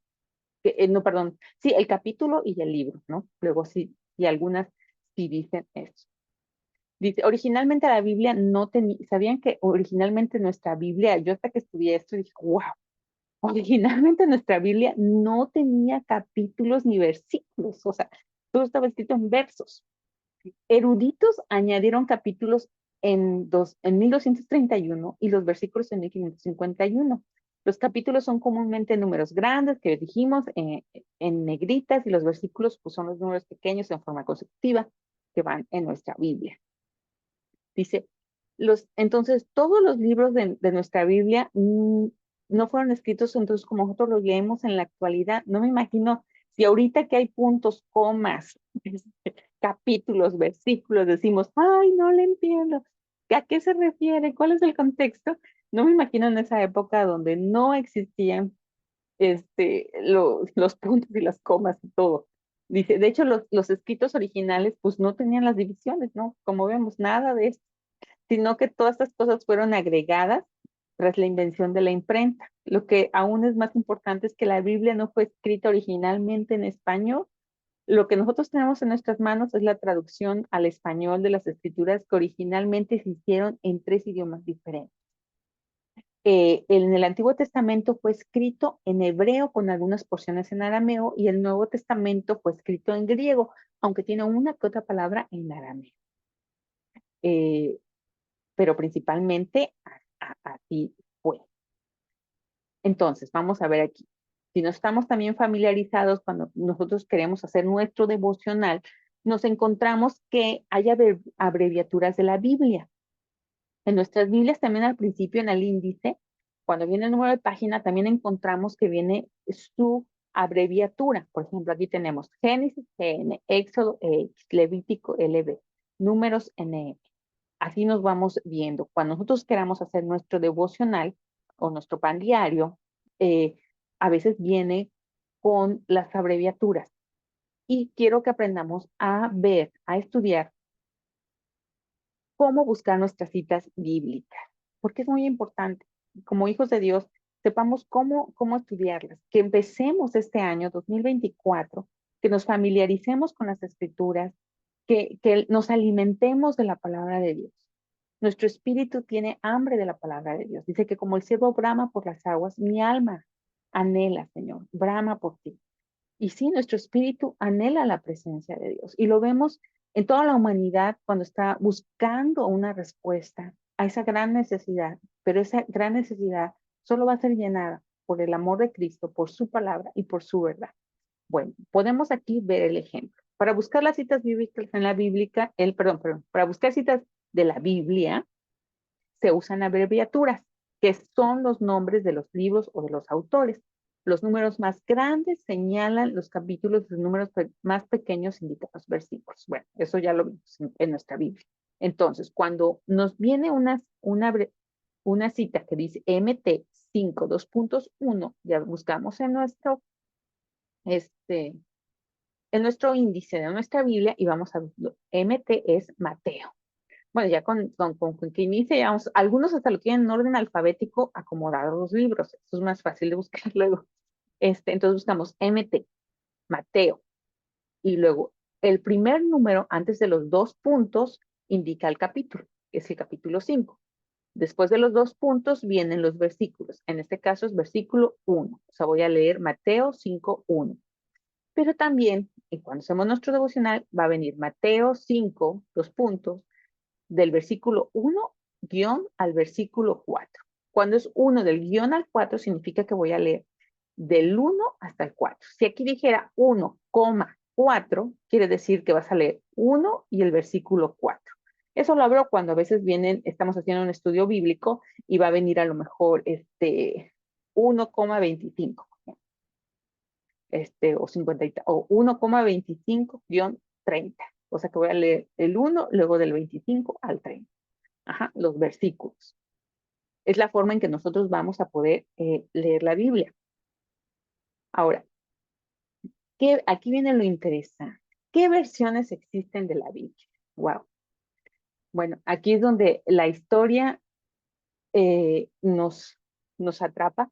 no, perdón, sí, el capítulo y el libro, ¿no? Luego sí, y algunas sí dicen eso. Dice, originalmente la Biblia no tenía, ¿sabían que originalmente nuestra Biblia, yo hasta que estudié esto dije, wow, originalmente nuestra Biblia no tenía capítulos ni versículos, o sea, todo estaba escrito en versos. Eruditos añadieron capítulos en 1231 y los versículos en 1551. Los capítulos son comúnmente números grandes que dijimos en negritas y los versículos pues, son los números pequeños en forma consecutiva que van en nuestra Biblia. Dice, entonces todos los libros de nuestra Biblia no fueron escritos entonces como nosotros los leemos en la actualidad. No me imagino si ahorita que hay puntos, comas, capítulos, versículos, decimos, ay, no le entiendo. ¿A qué se refiere? ¿Cuál es el contexto? No me imagino en esa época donde no existían los puntos y las comas y todo. Dice, de hecho, los escritos originales pues no tenían las divisiones, ¿no? Como vemos, nada de esto, sino que todas estas cosas fueron agregadas tras la invención de la imprenta. Lo que aún es más importante es que la Biblia no fue escrita originalmente en español. Lo que nosotros tenemos en nuestras manos es la traducción al español de las escrituras que originalmente se hicieron en 3 idiomas diferentes. En el Antiguo Testamento fue escrito en hebreo con algunas porciones en arameo y el Nuevo Testamento fue escrito en griego, aunque tiene una que otra palabra en arameo. Eh, pero principalmente así fue. Entonces, vamos a ver aquí. Si no estamos también familiarizados cuando nosotros queremos hacer nuestro devocional, nos encontramos que hay abreviaturas de la Biblia. En nuestras Biblias también al principio en el índice, cuando viene el número de página, también encontramos que viene su abreviatura. Por ejemplo, aquí tenemos Génesis, GN, Éxodo, EX, Levítico, LB, Números, NM. Así nos vamos viendo. Cuando nosotros queramos hacer nuestro devocional o nuestro pan diario, eh, a veces viene con las abreviaturas. Y quiero que aprendamos a ver, a estudiar cómo buscar nuestras citas bíblicas, porque es muy importante. Como hijos de Dios, sepamos cómo estudiarlas, que empecemos este año 2024, que nos familiaricemos con las escrituras, que nos alimentemos de la palabra de Dios. Nuestro espíritu tiene hambre de la palabra de Dios. Dice que como el ciervo brama por las aguas, mi alma anhela, Señor, brama por ti. Y sí, nuestro espíritu anhela la presencia de Dios. Y lo vemos en toda la humanidad cuando está buscando una respuesta a esa gran necesidad. Pero esa gran necesidad solo va a ser llenada por el amor de Cristo, por su palabra y por su verdad. Bueno, podemos aquí ver el ejemplo. Para buscar las citas bíblicas en la bíblica, para buscar citas de la Biblia, se usan abreviaturas, que son los nombres de los libros o de los autores. Los números más grandes señalan los capítulos, los números más pequeños indican los versículos. Bueno, eso ya lo vimos en nuestra Biblia. Entonces, cuando nos viene una cita que dice MT 5, 2.1, ya buscamos este, en nuestro índice de nuestra Biblia y vamos a ver, MT es Mateo. Bueno, ya con que inicie, ya algunos hasta lo tienen en orden alfabético acomodado los libros. Eso es más fácil de buscar luego. Entonces buscamos MT, Mateo, y luego el primer número antes de los 2 puntos indica el capítulo, que es el capítulo 5. Después de los 2 puntos vienen los versículos. En este caso es versículo 1. O sea, voy a leer Mateo 5:1. Pero también, y cuando hacemos nuestro devocional, va a venir Mateo 5, 2 puntos, del versículo 1 guión al versículo 4. Cuando es 1 del guión al 4, significa que voy a leer del 1 hasta el 4. Si aquí dijera 1,4, quiere decir que vas a leer 1 y el versículo 4. Eso lo abro cuando a veces estamos haciendo un estudio bíblico y va a venir a lo mejor 1,25 o 50 o 1,25-30. O sea que voy a leer el 1, luego del 25 al 30. Ajá, los versículos. Es la forma en que nosotros vamos a poder leer la Biblia. Ahora, aquí viene lo interesante. ¿Qué versiones existen de la Biblia? Wow. Bueno, aquí es donde la historia nos atrapa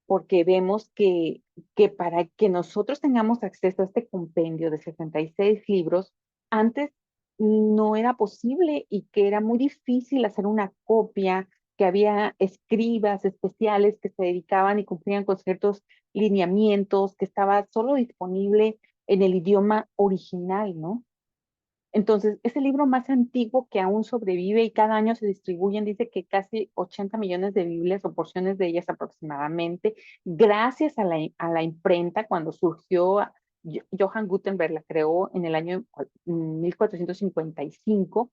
porque vemos que para que nosotros tengamos acceso a este compendio de 66 libros, antes no era posible y que era muy difícil hacer una copia, que había escribas especiales que se dedicaban y cumplían con ciertos lineamientos, que estaba solo disponible en el idioma original, ¿no? Entonces, es el libro más antiguo que aún sobrevive y cada año se distribuyen, dice que casi 80 millones de Biblias o porciones de ellas aproximadamente, gracias a la imprenta cuando surgió. Johann Gutenberg la creó en el año 1455.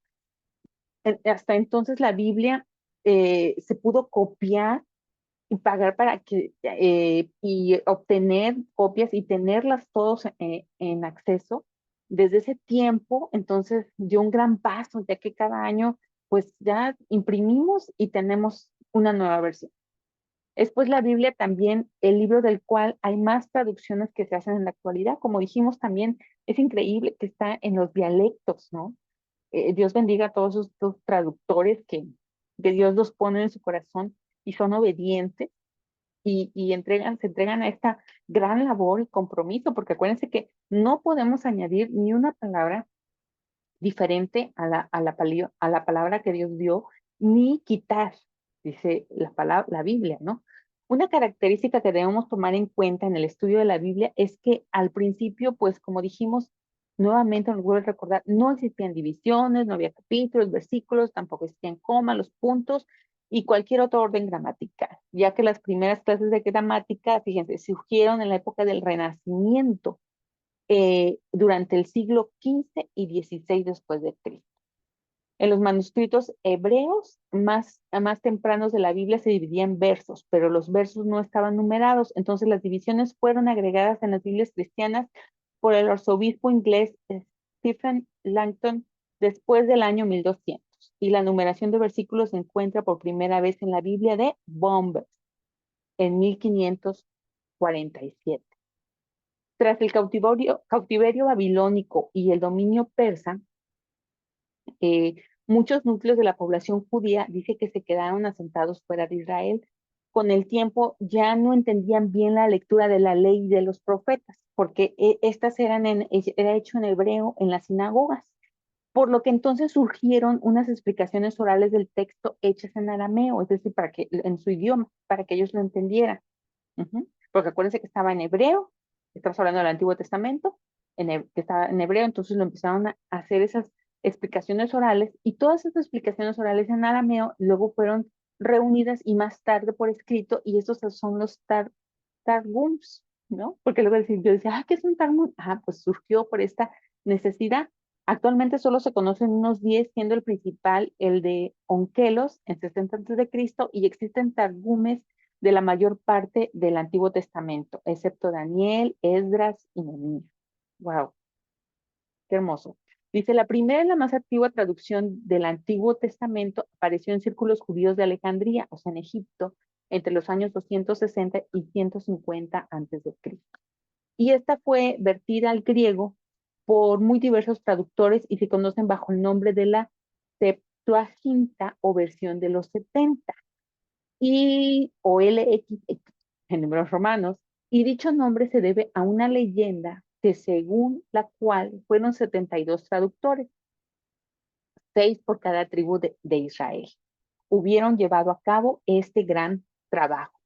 Hasta entonces la Biblia se pudo copiar y pagar para que y obtener copias y tenerlas todos en acceso desde ese tiempo. Entonces dio un gran paso, ya que cada año pues ya imprimimos y tenemos una nueva versión. Después la Biblia también, el libro del cual hay más traducciones que se hacen en la actualidad. Como dijimos también, es increíble que está en los dialectos, ¿no? Dios bendiga a todos estos traductores que Dios los pone en su corazón y son obedientes y se entregan a esta gran labor y compromiso, porque acuérdense que no podemos añadir ni una palabra diferente a la palabra que Dios dio, ni quitar, dice la Biblia, ¿no? Una característica que debemos tomar en cuenta en el estudio de la Biblia es que al principio, pues como dijimos, nuevamente nos vuelvo a recordar, no existían divisiones, no había capítulos, versículos, tampoco existían comas, los puntos y cualquier otro orden gramatical, ya que las primeras clases de gramática, fíjense, surgieron en la época del Renacimiento, durante el siglo XV y XVI después de Cristo. En los manuscritos hebreos más tempranos de la Biblia se dividían en versos, pero los versos no estaban numerados, entonces las divisiones fueron agregadas en las Biblias cristianas por el arzobispo inglés Stephen Langton después del año 1200, y la numeración de versículos se encuentra por primera vez en la Biblia de Bombers en 1547. Tras el cautiverio babilónico y el dominio persa, muchos núcleos de la población judía dice que se quedaron asentados fuera de Israel. Con el tiempo ya no entendían bien la lectura de la ley y de los profetas, porque estas era hecho en hebreo en las sinagogas. Por lo que entonces surgieron unas explicaciones orales del texto hechas en arameo, es decir, en su idioma, para que ellos lo entendieran. Porque acuérdense que estaba en hebreo, estamos hablando del Antiguo Testamento, que estaba en hebreo, entonces lo empezaron a hacer esas explicaciones orales y todas esas explicaciones orales en arameo luego fueron reunidas y más tarde por escrito, y estos son los targums, ¿no? Porque luego yo decía, ¿qué es un targum? Pues surgió por esta necesidad. Actualmente solo se conocen unos 10, siendo el principal el de Onkelos en 60 a.C., y existen targumes de la mayor parte del Antiguo Testamento, excepto Daniel, Esdras y Nehemías. Wow, qué hermoso. Dice, la primera y la más antigua traducción del Antiguo Testamento apareció en círculos judíos de Alejandría, o sea, en Egipto, entre los años 260 y 150 antes de Cristo. Y esta fue vertida al griego por muy diversos traductores y se conocen bajo el nombre de la Septuaginta o versión de los 70 y o LXX en números romanos, y dicho nombre se debe a una leyenda que según la cual fueron 72 traductores, 6 por cada tribu de Israel, hubieron llevado a cabo este gran trabajo.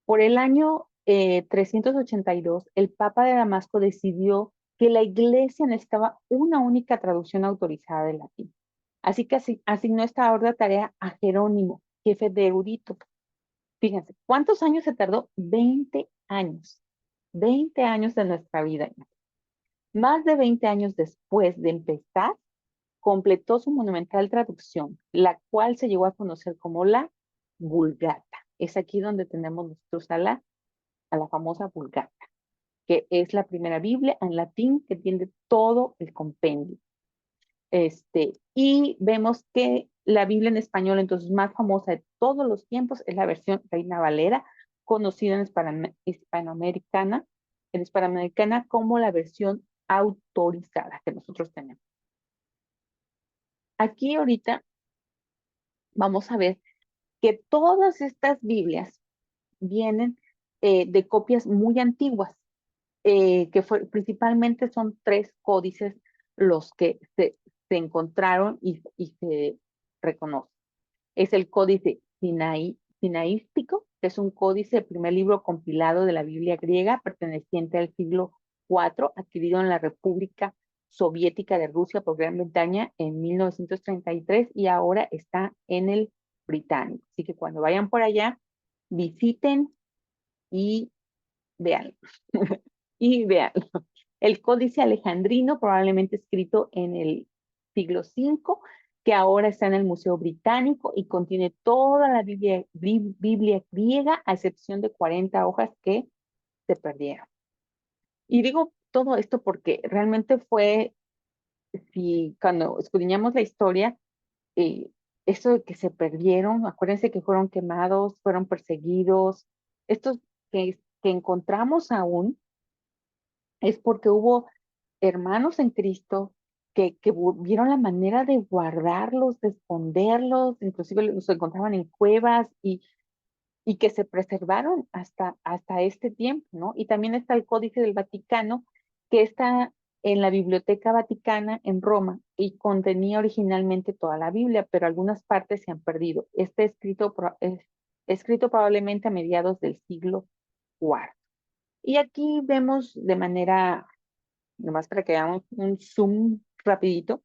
Por el año 382, el Papa de Damasco decidió que la iglesia necesitaba una única traducción autorizada del latín. Así que asignó esta ardua tarea a Jerónimo, jefe de erudito. Fíjense, ¿cuántos años se tardó? 20 años. 20 años de nuestra vida. Más de 20 años después de empezar, completó su monumental traducción, la cual se llegó a conocer como la Vulgata. Es aquí donde tenemos nosotros a la famosa Vulgata, que es la primera Biblia en latín que tiene todo el compendio. Y vemos que la Biblia en español, entonces, más famosa de todos los tiempos es la versión Reina Valera, conocida en hispanoamericana como la versión autorizada que nosotros tenemos. Aquí ahorita vamos a ver que todas estas Biblias vienen de copias muy antiguas, principalmente son 3 códices los que se encontraron y se reconocen. Es el códice sinaístico, que es un códice, el primer libro compilado de la Biblia griega, perteneciente al siglo IV, adquirido en la República Soviética de Rusia por Gran Bretaña en 1933 y ahora está en el británico. Así que cuando vayan por allá, visiten y vean. Y vean. El Códice Alejandrino, probablemente escrito en el siglo V, que ahora está en el Museo Británico y contiene toda la Biblia griega, a excepción de 40 hojas que se perdieron. Y digo todo esto porque realmente fue, si cuando escudriñamos la historia, eh, esto de que se perdieron, acuérdense que fueron quemados, fueron perseguidos, estos que encontramos aún, es porque hubo hermanos en Cristo que vieron la manera de guardarlos, de esconderlos, inclusive los encontraban en cuevas y que se preservaron hasta este tiempo, ¿no? Y también está el Códice del Vaticano, que está en la Biblioteca Vaticana en Roma y contenía originalmente toda la Biblia, pero algunas partes se han perdido. Es escrito probablemente a mediados del siglo IV. Y aquí vemos de manera, nomás para que hagamos un zoom rapidito,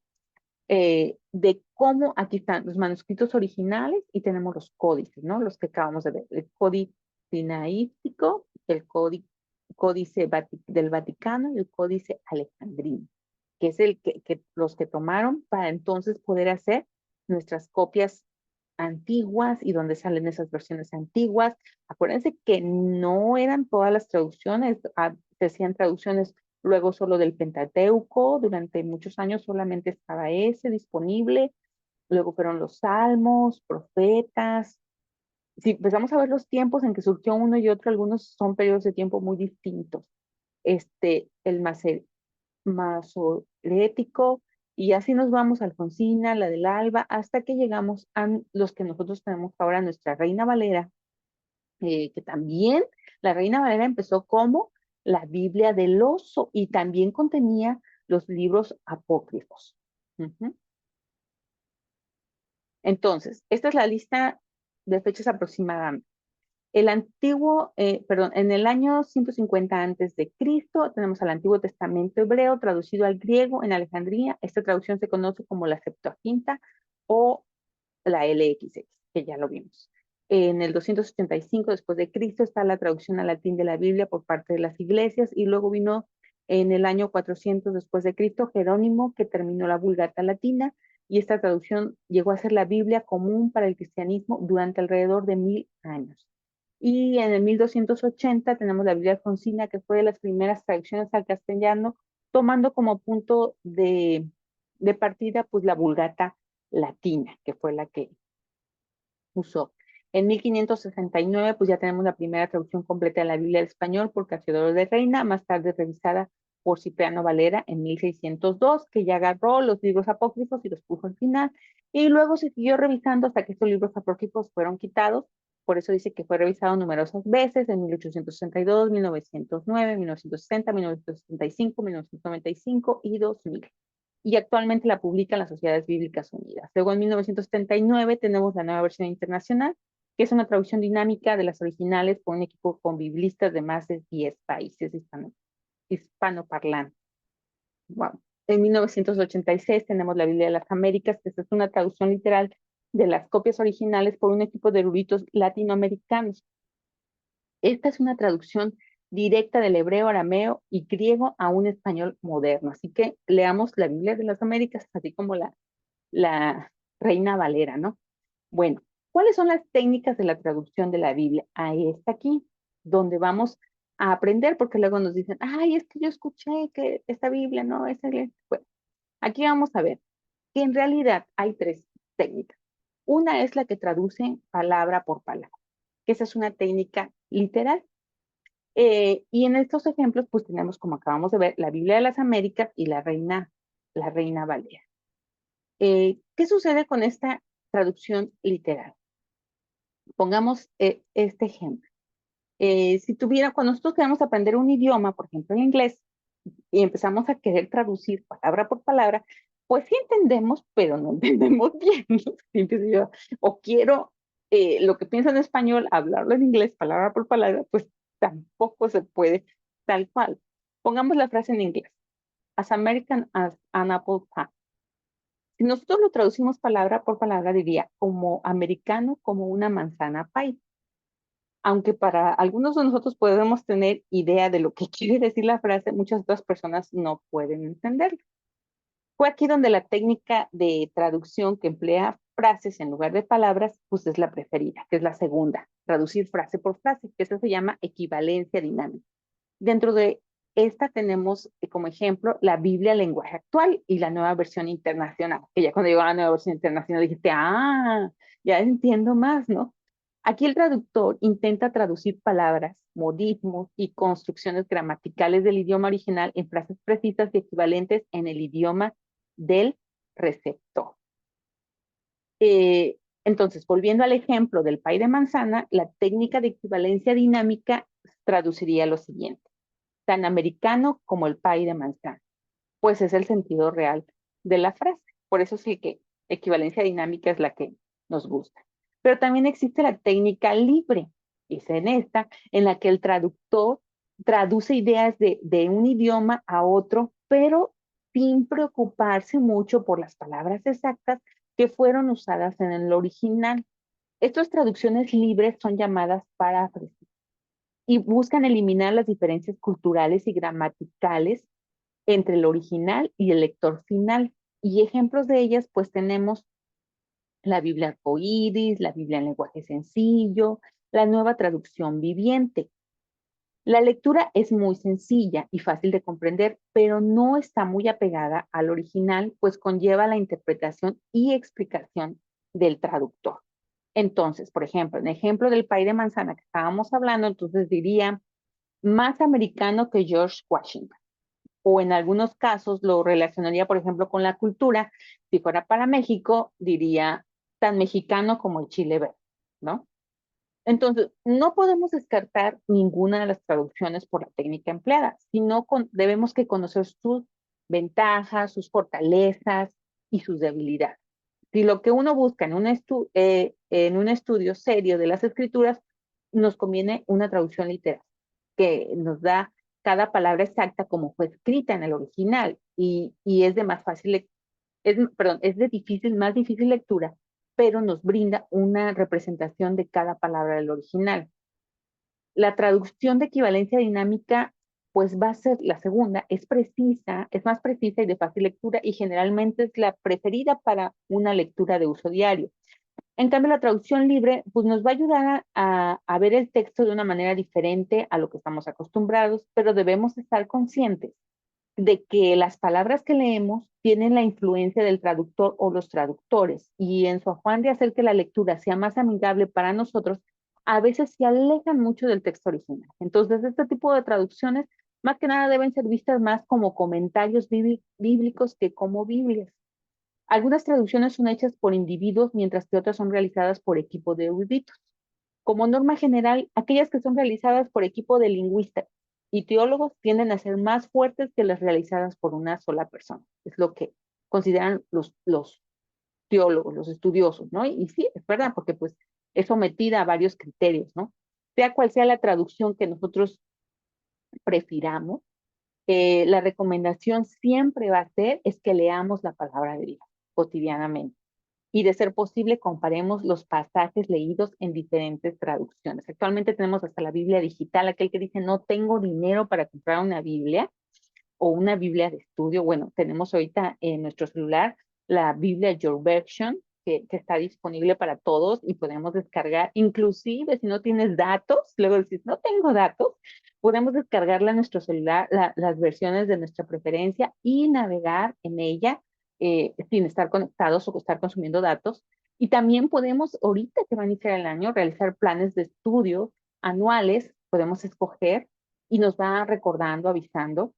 de cómo aquí están los manuscritos originales y tenemos los códices, ¿no? Los que acabamos de ver. El códice sinaítico, el códice del Vaticano y el códice alejandrino, que es los que tomaron para entonces poder hacer nuestras copias antiguas y donde salen esas versiones antiguas. Acuérdense que no eran todas las traducciones, se hacían traducciones luego solo del Pentateuco, durante muchos años solamente estaba ese disponible, luego fueron los salmos, profetas. Si empezamos a ver los tiempos en que surgió uno y otro, algunos son periodos de tiempo muy distintos. El masorético, y así nos vamos a Alfonsina, la del Alba, hasta que llegamos a los que nosotros tenemos ahora, nuestra Reina Valera, que también la Reina Valera empezó como la Biblia del oso y también contenía los libros apócrifos. Ujú. Entonces, esta es la lista de fechas aproximadamente. En el año 150 antes de Cristo, tenemos al Antiguo Testamento hebreo traducido al griego en Alejandría. Esta traducción se conoce como la Septuaginta o la LXX, que ya lo vimos. En el 285 después de Cristo está la traducción al latín de la Biblia por parte de las iglesias y luego vino en el año 400 después de Cristo Jerónimo, que terminó la Vulgata latina, y esta traducción llegó a ser la Biblia común para el cristianismo durante alrededor de 1000 años. Y en el 1280 tenemos la Biblia Alfonsina, que fue de las primeras traducciones al castellano, tomando como punto de partida pues la Vulgata latina, que fue la que usó. En 1569 pues ya tenemos la primera traducción completa de la Biblia al español por Casiodoro de Reina, más tarde revisada por Cipriano Valera en 1602, que ya agarró los libros apócrifos y los puso al final, y luego se siguió revisando hasta que estos libros apócrifos fueron quitados. Por eso dice que fue revisado numerosas veces, en 1862, 1909, 1960, 1965, 1995 y 2000. Y actualmente la publican las Sociedades Bíblicas Unidas. Luego, en 1979, tenemos la nueva versión internacional, que es una traducción dinámica de las originales por un equipo con biblistas de más de 10 países hispanoparlantes. Wow. En 1986 tenemos la Biblia de las Américas, que es una traducción literal de las copias originales por un equipo de eruditos latinoamericanos. Esta es una traducción directa del hebreo, arameo y griego a un español moderno. Así que leamos la Biblia de las Américas, así como la Reina Valera, ¿no? Bueno, ¿cuáles son las técnicas de la traducción de la Biblia? Ahí está aquí, donde vamos a aprender, porque luego nos dicen, ay, es que yo escuché que esta Biblia, ¿no? Bueno, aquí vamos a ver que en realidad hay tres técnicas. Una es la que traduce palabra por palabra, que esa es una técnica literal. Y en estos ejemplos, pues tenemos, como acabamos de ver, la Biblia de las Américas y la Reina Valera. ¿Qué sucede con esta traducción literal? Pongamos este ejemplo. Cuando nosotros queremos aprender un idioma, por ejemplo, el inglés, y empezamos a querer traducir palabra por palabra, pues sí entendemos, pero no entendemos bien. Empiezo yo, o quiero lo que pienso en español, hablarlo en inglés, palabra por palabra, pues tampoco se puede tal cual. Pongamos la frase en inglés. As American as an apple pie. Si nosotros lo traducimos palabra por palabra, diría como americano, como una manzana pie. Aunque para algunos de nosotros podemos tener idea de lo que quiere decir la frase, muchas otras personas no pueden entenderlo. Fue aquí donde la técnica de traducción que emplea frases en lugar de palabras, pues es la preferida, que es la segunda, traducir frase por frase, que eso se llama equivalencia dinámica. Dentro de esta tenemos como ejemplo la Biblia lenguaje actual y la nueva versión internacional, que ya cuando llegó a la nueva versión internacional dijiste, ya entiendo más, ¿no? Aquí el traductor intenta traducir palabras, modismos y construcciones gramaticales del idioma original en frases precisas y equivalentes en el idioma del receptor. Entonces, volviendo al ejemplo del pay de manzana, la técnica de equivalencia dinámica traduciría lo siguiente: tan americano como el pay de manzana. Pues es el sentido real de la frase. Por eso sí que equivalencia dinámica es la que nos gusta. Pero también existe la técnica libre, es en esta, en la que el traductor traduce ideas de un idioma a otro, pero sin preocuparse mucho por las palabras exactas que fueron usadas en el original. Estas traducciones libres son llamadas paráfrasis y buscan eliminar las diferencias culturales y gramaticales entre el original y el lector final. Y ejemplos de ellas, pues tenemos la Biblia arcoíris, la Biblia en lenguaje sencillo, la nueva traducción viviente. La lectura es muy sencilla y fácil de comprender, pero no está muy apegada al original, pues conlleva la interpretación y explicación del traductor. Entonces, por ejemplo, en el ejemplo del pay de manzana que estábamos hablando, entonces diría más americano que George Washington. O en algunos casos lo relacionaría, por ejemplo, con la cultura. Si fuera para México, diría tan mexicano como el chile verde, ¿no? Entonces, no podemos descartar ninguna de las traducciones por la técnica empleada, sino debemos que conocer sus ventajas, sus fortalezas y sus debilidades. Si lo que uno busca en un estudio serio de las escrituras, nos conviene una traducción literal, que nos da cada palabra exacta como fue escrita en el original y es de más fácil, perdón, es de más difícil lectura, pero nos brinda una representación de cada palabra del original. La traducción de equivalencia dinámica, pues va a ser la segunda, es precisa, es más precisa y de fácil lectura y generalmente es la preferida para una lectura de uso diario. En cambio, la traducción libre pues, nos va a ayudar a ver el texto de una manera diferente a lo que estamos acostumbrados, pero debemos estar conscientes de que las palabras que leemos tienen la influencia del traductor o los traductores, y en su afán de hacer que la lectura sea más amigable para nosotros, a veces se alejan mucho del texto original. Entonces, este tipo de traducciones, más que nada, deben ser vistas más como comentarios bíblicos que como Biblias. Algunas traducciones son hechas por individuos, mientras que otras son realizadas por equipos de eruditos. Como norma general, aquellas que son realizadas por equipo de lingüistas y teólogos tienden a ser más fuertes que las realizadas por una sola persona. Es lo que consideran los teólogos, los estudiosos, ¿no? Y sí, es verdad, porque pues es sometida a varios criterios, ¿no? Sea cual sea la traducción que nosotros prefiramos, la recomendación siempre va a ser es que leamos la palabra de Dios cotidianamente y de ser posible comparemos los pasajes leídos en diferentes traducciones. Actualmente tenemos hasta la Biblia digital, aquel que dice no tengo dinero para comprar una Biblia o una Biblia de estudio. Bueno, tenemos ahorita en nuestro celular la Biblia Your Version, que está disponible para todos y podemos descargar, inclusive si no tienes datos, luego decís, no tengo datos, podemos descargarla en nuestro celular, las versiones de nuestra preferencia y navegar en ella sin estar conectados o estar consumiendo datos. Y también podemos, ahorita que va a iniciar el año, realizar planes de estudio anuales, podemos escoger y nos va recordando, avisando.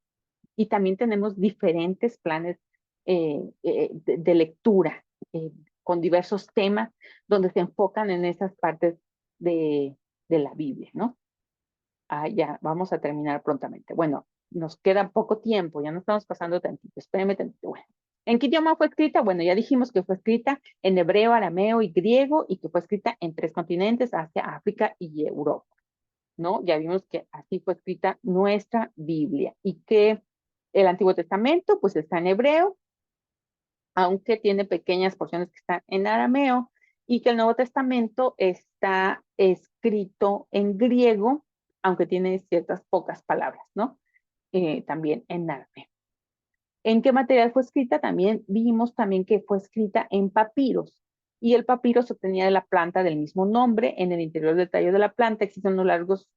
Y también tenemos diferentes planes de lectura con diversos temas donde se enfocan en esas partes de, de la Biblia, ¿no? Ah, ya, vamos a terminar prontamente. Bueno, nos queda poco tiempo, ya nos estamos pasando tantito. Espérame tantito. Bueno, ¿en qué idioma fue escrita? Bueno, ya dijimos que fue escrita en hebreo, arameo y griego y que fue escrita en 3 continentes, Asia, África y Europa, ¿no? Ya vimos que así fue escrita nuestra Biblia y que el Antiguo Testamento pues está en hebreo, aunque tiene pequeñas porciones que están en arameo, y que el Nuevo Testamento está escrito en griego, aunque tiene ciertas pocas palabras, ¿no? También en arameo. ¿En qué material fue escrita? También vimos también que fue escrita en papiros. Y el papiro se obtenía de la planta del mismo nombre. En el interior del tallo de la planta existen unos largos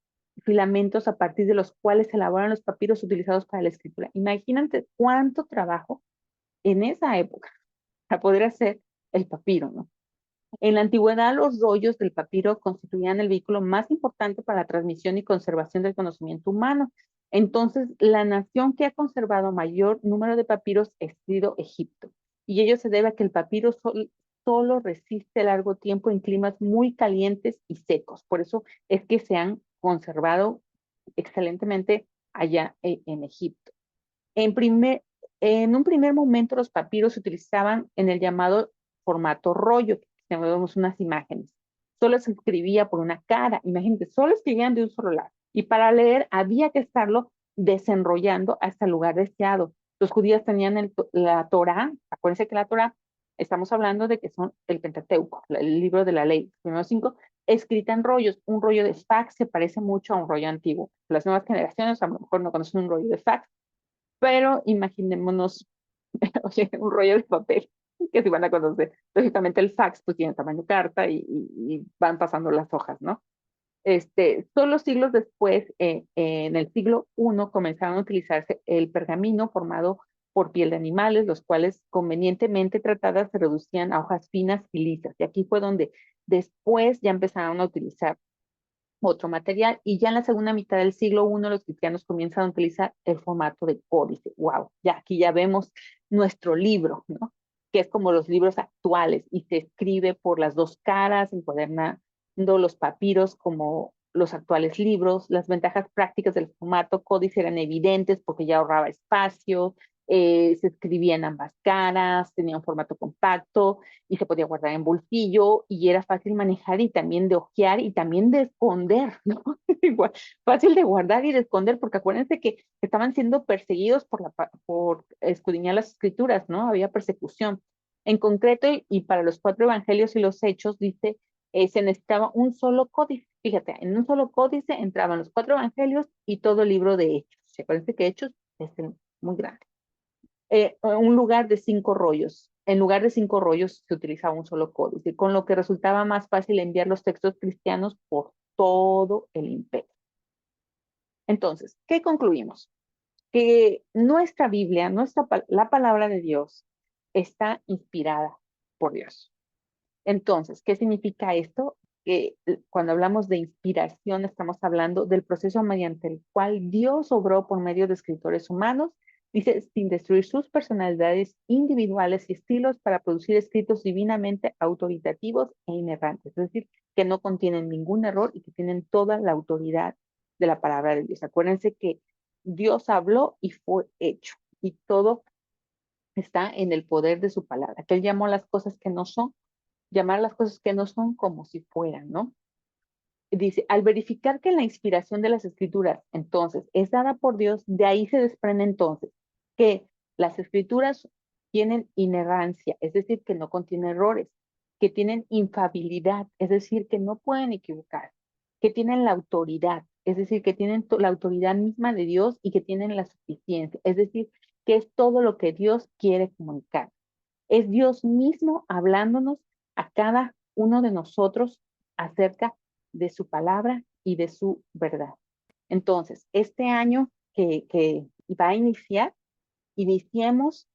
filamentos a partir de los cuales se elaboran los papiros utilizados para la escritura. Imagínate cuánto trabajo en esa época para poder hacer el papiro, ¿no? En la antigüedad, los rollos del papiro constituían el vehículo más importante para la transmisión y conservación del conocimiento humano. Entonces, la nación que ha conservado mayor número de papiros ha sido Egipto. Y ello se debe a que el papiro solo resiste largo tiempo en climas muy calientes y secos. Por eso es que se han conservado excelentemente allá en Egipto. En, primer, en un primer momento, los papiros se utilizaban en el llamado formato rollo, que vemos unas imágenes. Solo se escribía por una cara, imagínate, solo escribían de un solo lado. Y para leer había que estarlo desenrollando hasta el lugar deseado. Los judíos tenían la Torá, acuérdense que la Torá, estamos hablando de que son el Pentateuco, el libro de la ley, los primeros 5, escrita en rollos. Un rollo de fax se parece mucho a un rollo antiguo. Las nuevas generaciones a lo mejor no conocen un rollo de fax, pero imaginémonos, oye, un rollo de papel que se van a conocer. Lógicamente el fax pues tiene tamaño carta y van pasando las hojas, ¿no? Solo siglos después, en el siglo I, comenzaron a utilizarse el pergamino formado por piel de animales, los cuales convenientemente tratadas se reducían a hojas finas y lisas. Y aquí fue donde después ya empezaron a utilizar otro material, y ya en la segunda mitad del siglo I los cristianos comienzan a utilizar el formato de códice. Wow, ya aquí ya vemos nuestro libro, ¿no? Que es como los libros actuales y se escribe por las dos caras, encuadernando los papiros como los actuales libros. Las ventajas prácticas del formato códice eran evidentes porque ya ahorraba espacio, se escribía en ambas caras, tenía un formato compacto y se podía guardar en bolsillo y era fácil manejar y también de hojear y también de esconder, ¿no? Igual, fácil de guardar y de esconder, porque acuérdense que estaban siendo perseguidos por escudriñar las escrituras, ¿no? Había persecución. En concreto, y para los 4 evangelios y los hechos, dice, se necesitaba un solo códice. Fíjate, en un solo códice entraban los 4 evangelios y todo el libro de hechos. Se parece que hechos es muy grande. Un lugar de 5 rollos. en lugar de 5 rollos se utilizaba un solo códice, con lo que resultaba más fácil enviar los textos cristianos por todo el imperio. Entonces, ¿qué concluimos? Que nuestra Biblia, la palabra de Dios, está inspirada por Dios. Entonces, ¿qué significa esto? Que cuando hablamos de inspiración, estamos hablando del proceso mediante el cual Dios obró por medio de escritores humanos, dice, sin destruir sus personalidades individuales y estilos para producir escritos divinamente autoritativos e inerrantes, es decir, que no contienen ningún error y que tienen toda la autoridad de la palabra de Dios. Acuérdense que Dios habló y fue hecho, y todo está en el poder de su palabra, que Él llamó las cosas que no son, llamar las cosas que no son como si fueran, ¿no? Dice, al verificar que la inspiración de las escrituras entonces es dada por Dios, de ahí se desprende entonces que las escrituras tienen inerrancia, es decir, que no contienen errores, que tienen infabilidad, es decir, que no pueden equivocar, que tienen la autoridad, es decir, que tienen la autoridad misma de Dios y que tienen la suficiencia, es decir, que es todo lo que Dios quiere comunicar. Es Dios mismo hablándonos a cada uno de nosotros acerca de su palabra y de su verdad. Entonces, este año que va a iniciar, iniciemos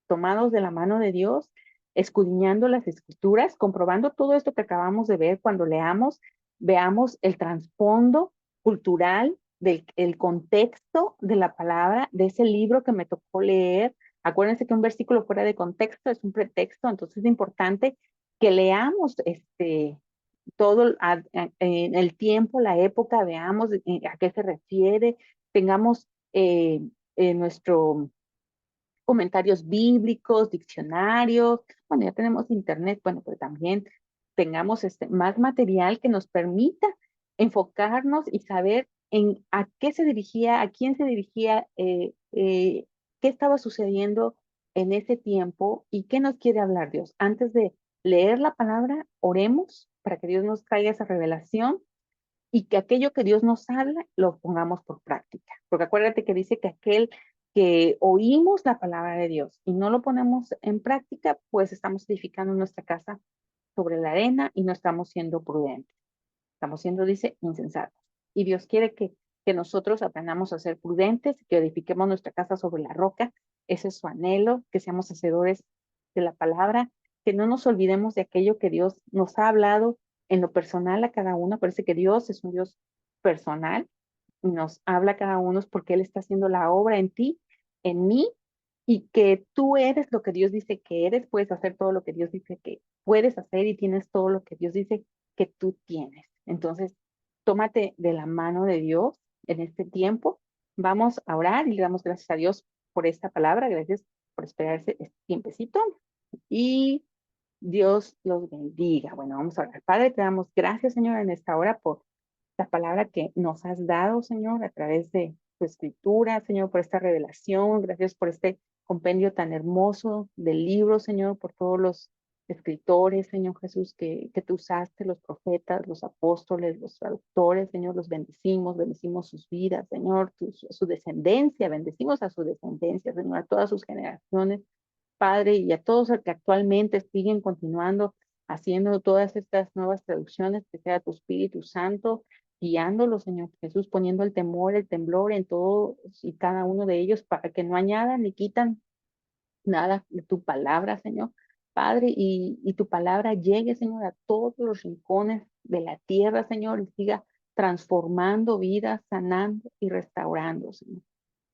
tomados de la mano de Dios, escudriñando las escrituras, comprobando todo esto que acabamos de ver cuando leamos, veamos el trasfondo cultural del el contexto de la palabra, de ese libro que me tocó leer. Acuérdense que un versículo fuera de contexto es un pretexto, entonces es importante que leamos todo en el tiempo, la época, veamos a qué se refiere, tengamos nuestro comentarios bíblicos, diccionarios, bueno, ya tenemos internet, bueno, pero también tengamos más material que nos permita enfocarnos y saber en a qué se dirigía, a quién se dirigía, qué estaba sucediendo en ese tiempo y qué nos quiere hablar Dios. Antes de leer la palabra, oremos para que Dios nos traiga esa revelación y que aquello que Dios nos habla lo pongamos por práctica. Porque acuérdate que dice que aquel que oímos la palabra de Dios y no lo ponemos en práctica, pues estamos edificando nuestra casa sobre la arena y no estamos siendo prudentes. Estamos siendo, dice, insensatos. Y Dios quiere que nosotros aprendamos a ser prudentes, que edifiquemos nuestra casa sobre la roca. Ese es su anhelo, que seamos hacedores de la palabra, que no nos olvidemos de aquello que Dios nos ha hablado en lo personal a cada uno. Parece que Dios es un Dios personal y nos habla a cada uno porque Él está haciendo la obra en ti, en mí, y que tú eres lo que Dios dice que eres, puedes hacer todo lo que Dios dice que puedes hacer y tienes todo lo que Dios dice que tú tienes. Entonces, tómate de la mano de Dios en este tiempo. Vamos a orar y le damos gracias a Dios por esta palabra. Gracias por esperarse este tiempecito y Dios los bendiga. Bueno, vamos a orar. Padre, te damos gracias, Señor, en esta hora por la palabra que nos has dado, Señor, a través de tu escritura, Señor, por esta revelación. Gracias por este compendio tan hermoso del libro, Señor, por todos los escritores, Señor Jesús, que tú usaste, los profetas, los apóstoles, los traductores, Señor, los bendecimos, bendecimos sus vidas, Señor, su descendencia, bendecimos a su descendencia, Señor, a todas sus generaciones, Padre, y a todos los que actualmente siguen continuando haciendo todas estas nuevas traducciones, que sea tu Espíritu Santo guiándolos, Señor Jesús, poniendo el temor, el temblor en todos y cada uno de ellos para que no añadan ni quitan nada de tu palabra, Señor. Padre, y tu palabra llegue, Señor, a todos los rincones de la tierra, Señor, y siga transformando vidas, sanando y restaurando, Señor.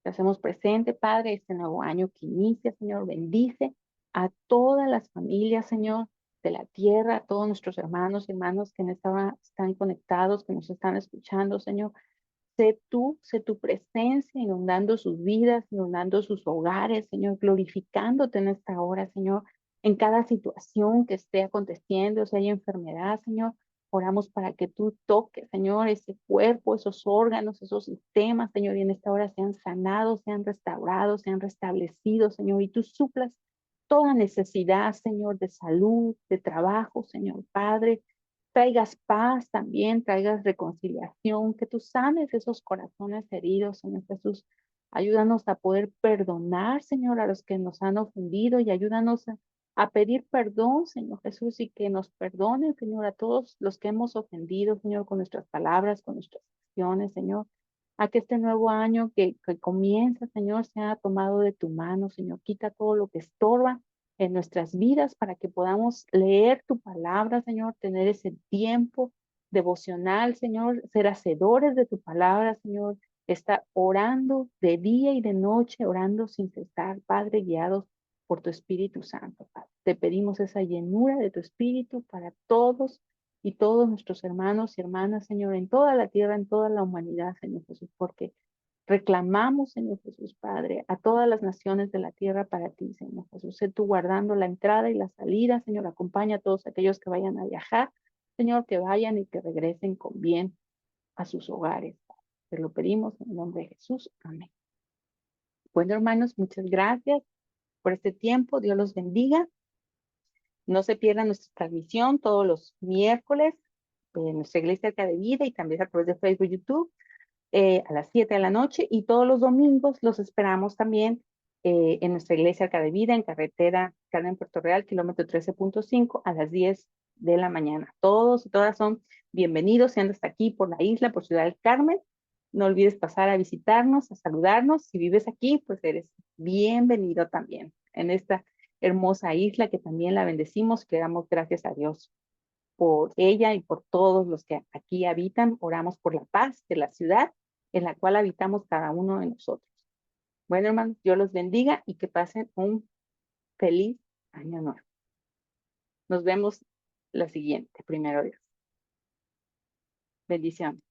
Te hacemos presente, Padre, este nuevo año que inicia, Señor. Bendice a todas las familias, Señor, de la tierra, a todos nuestros hermanos y hermanas que en esta hora están conectados, que nos están escuchando, Señor. Sé tu presencia inundando sus vidas, inundando sus hogares, Señor, glorificándote en esta hora, Señor, en cada situación que esté aconteciendo, si hay enfermedad, Señor, oramos para que tú toques, Señor, ese cuerpo, esos órganos, esos sistemas, Señor, y en esta hora sean sanados, sean restaurados, sean restablecidos, Señor, y tú suplas toda necesidad, Señor, de salud, de trabajo, Señor Padre, traigas paz también, traigas reconciliación, que tú sanes esos corazones heridos, Señor Jesús. Ayúdanos a poder perdonar, Señor, a los que nos han ofendido y ayúdanos a pedir perdón, Señor Jesús, y que nos perdone, Señor, a todos los que hemos ofendido, Señor, con nuestras palabras, con nuestras acciones, Señor. A que este nuevo año que comienza, Señor, sea tomado de tu mano, Señor. Quita todo lo que estorba en nuestras vidas para que podamos leer tu palabra, Señor, tener ese tiempo devocional, Señor, ser hacedores de tu palabra, Señor, estar orando de día y de noche, orando sin cesar, Padre, guiados por tu Espíritu Santo, Padre. Te pedimos esa llenura de tu Espíritu para todos y todos nuestros hermanos y hermanas, Señor, en toda la tierra, en toda la humanidad, Señor Jesús, porque reclamamos, Señor Jesús, Padre, a todas las naciones de la tierra para ti, Señor Jesús. Sé tú guardando la entrada y la salida, Señor. Acompaña a todos aquellos que vayan a viajar, Señor, que vayan y que regresen con bien a sus hogares. Te lo pedimos en el nombre de Jesús. Amén. Bueno, hermanos, muchas gracias por este tiempo. Dios los bendiga. No se pierdan nuestra transmisión todos los miércoles en nuestra iglesia Arca de Vida y también a través de Facebook y YouTube a las 7 de la noche. Y todos los domingos los esperamos también en nuestra iglesia Arca de Vida en carretera Carmen Puerto Real, kilómetro 13.5 a las 10 de la mañana. Todos y todas son bienvenidos, siendo hasta aquí por la isla, por Ciudad del Carmen. No olvides pasar a visitarnos, a saludarnos. Si vives aquí, pues eres bienvenido también en esta hermosa isla que también la bendecimos, que damos gracias a Dios por ella y por todos los que aquí habitan. Oramos por la paz de la ciudad en la cual habitamos cada uno de nosotros. Bueno, hermanos, Dios los bendiga y que pasen un feliz año nuevo. Nos vemos la siguiente, primero Dios. Bendiciones.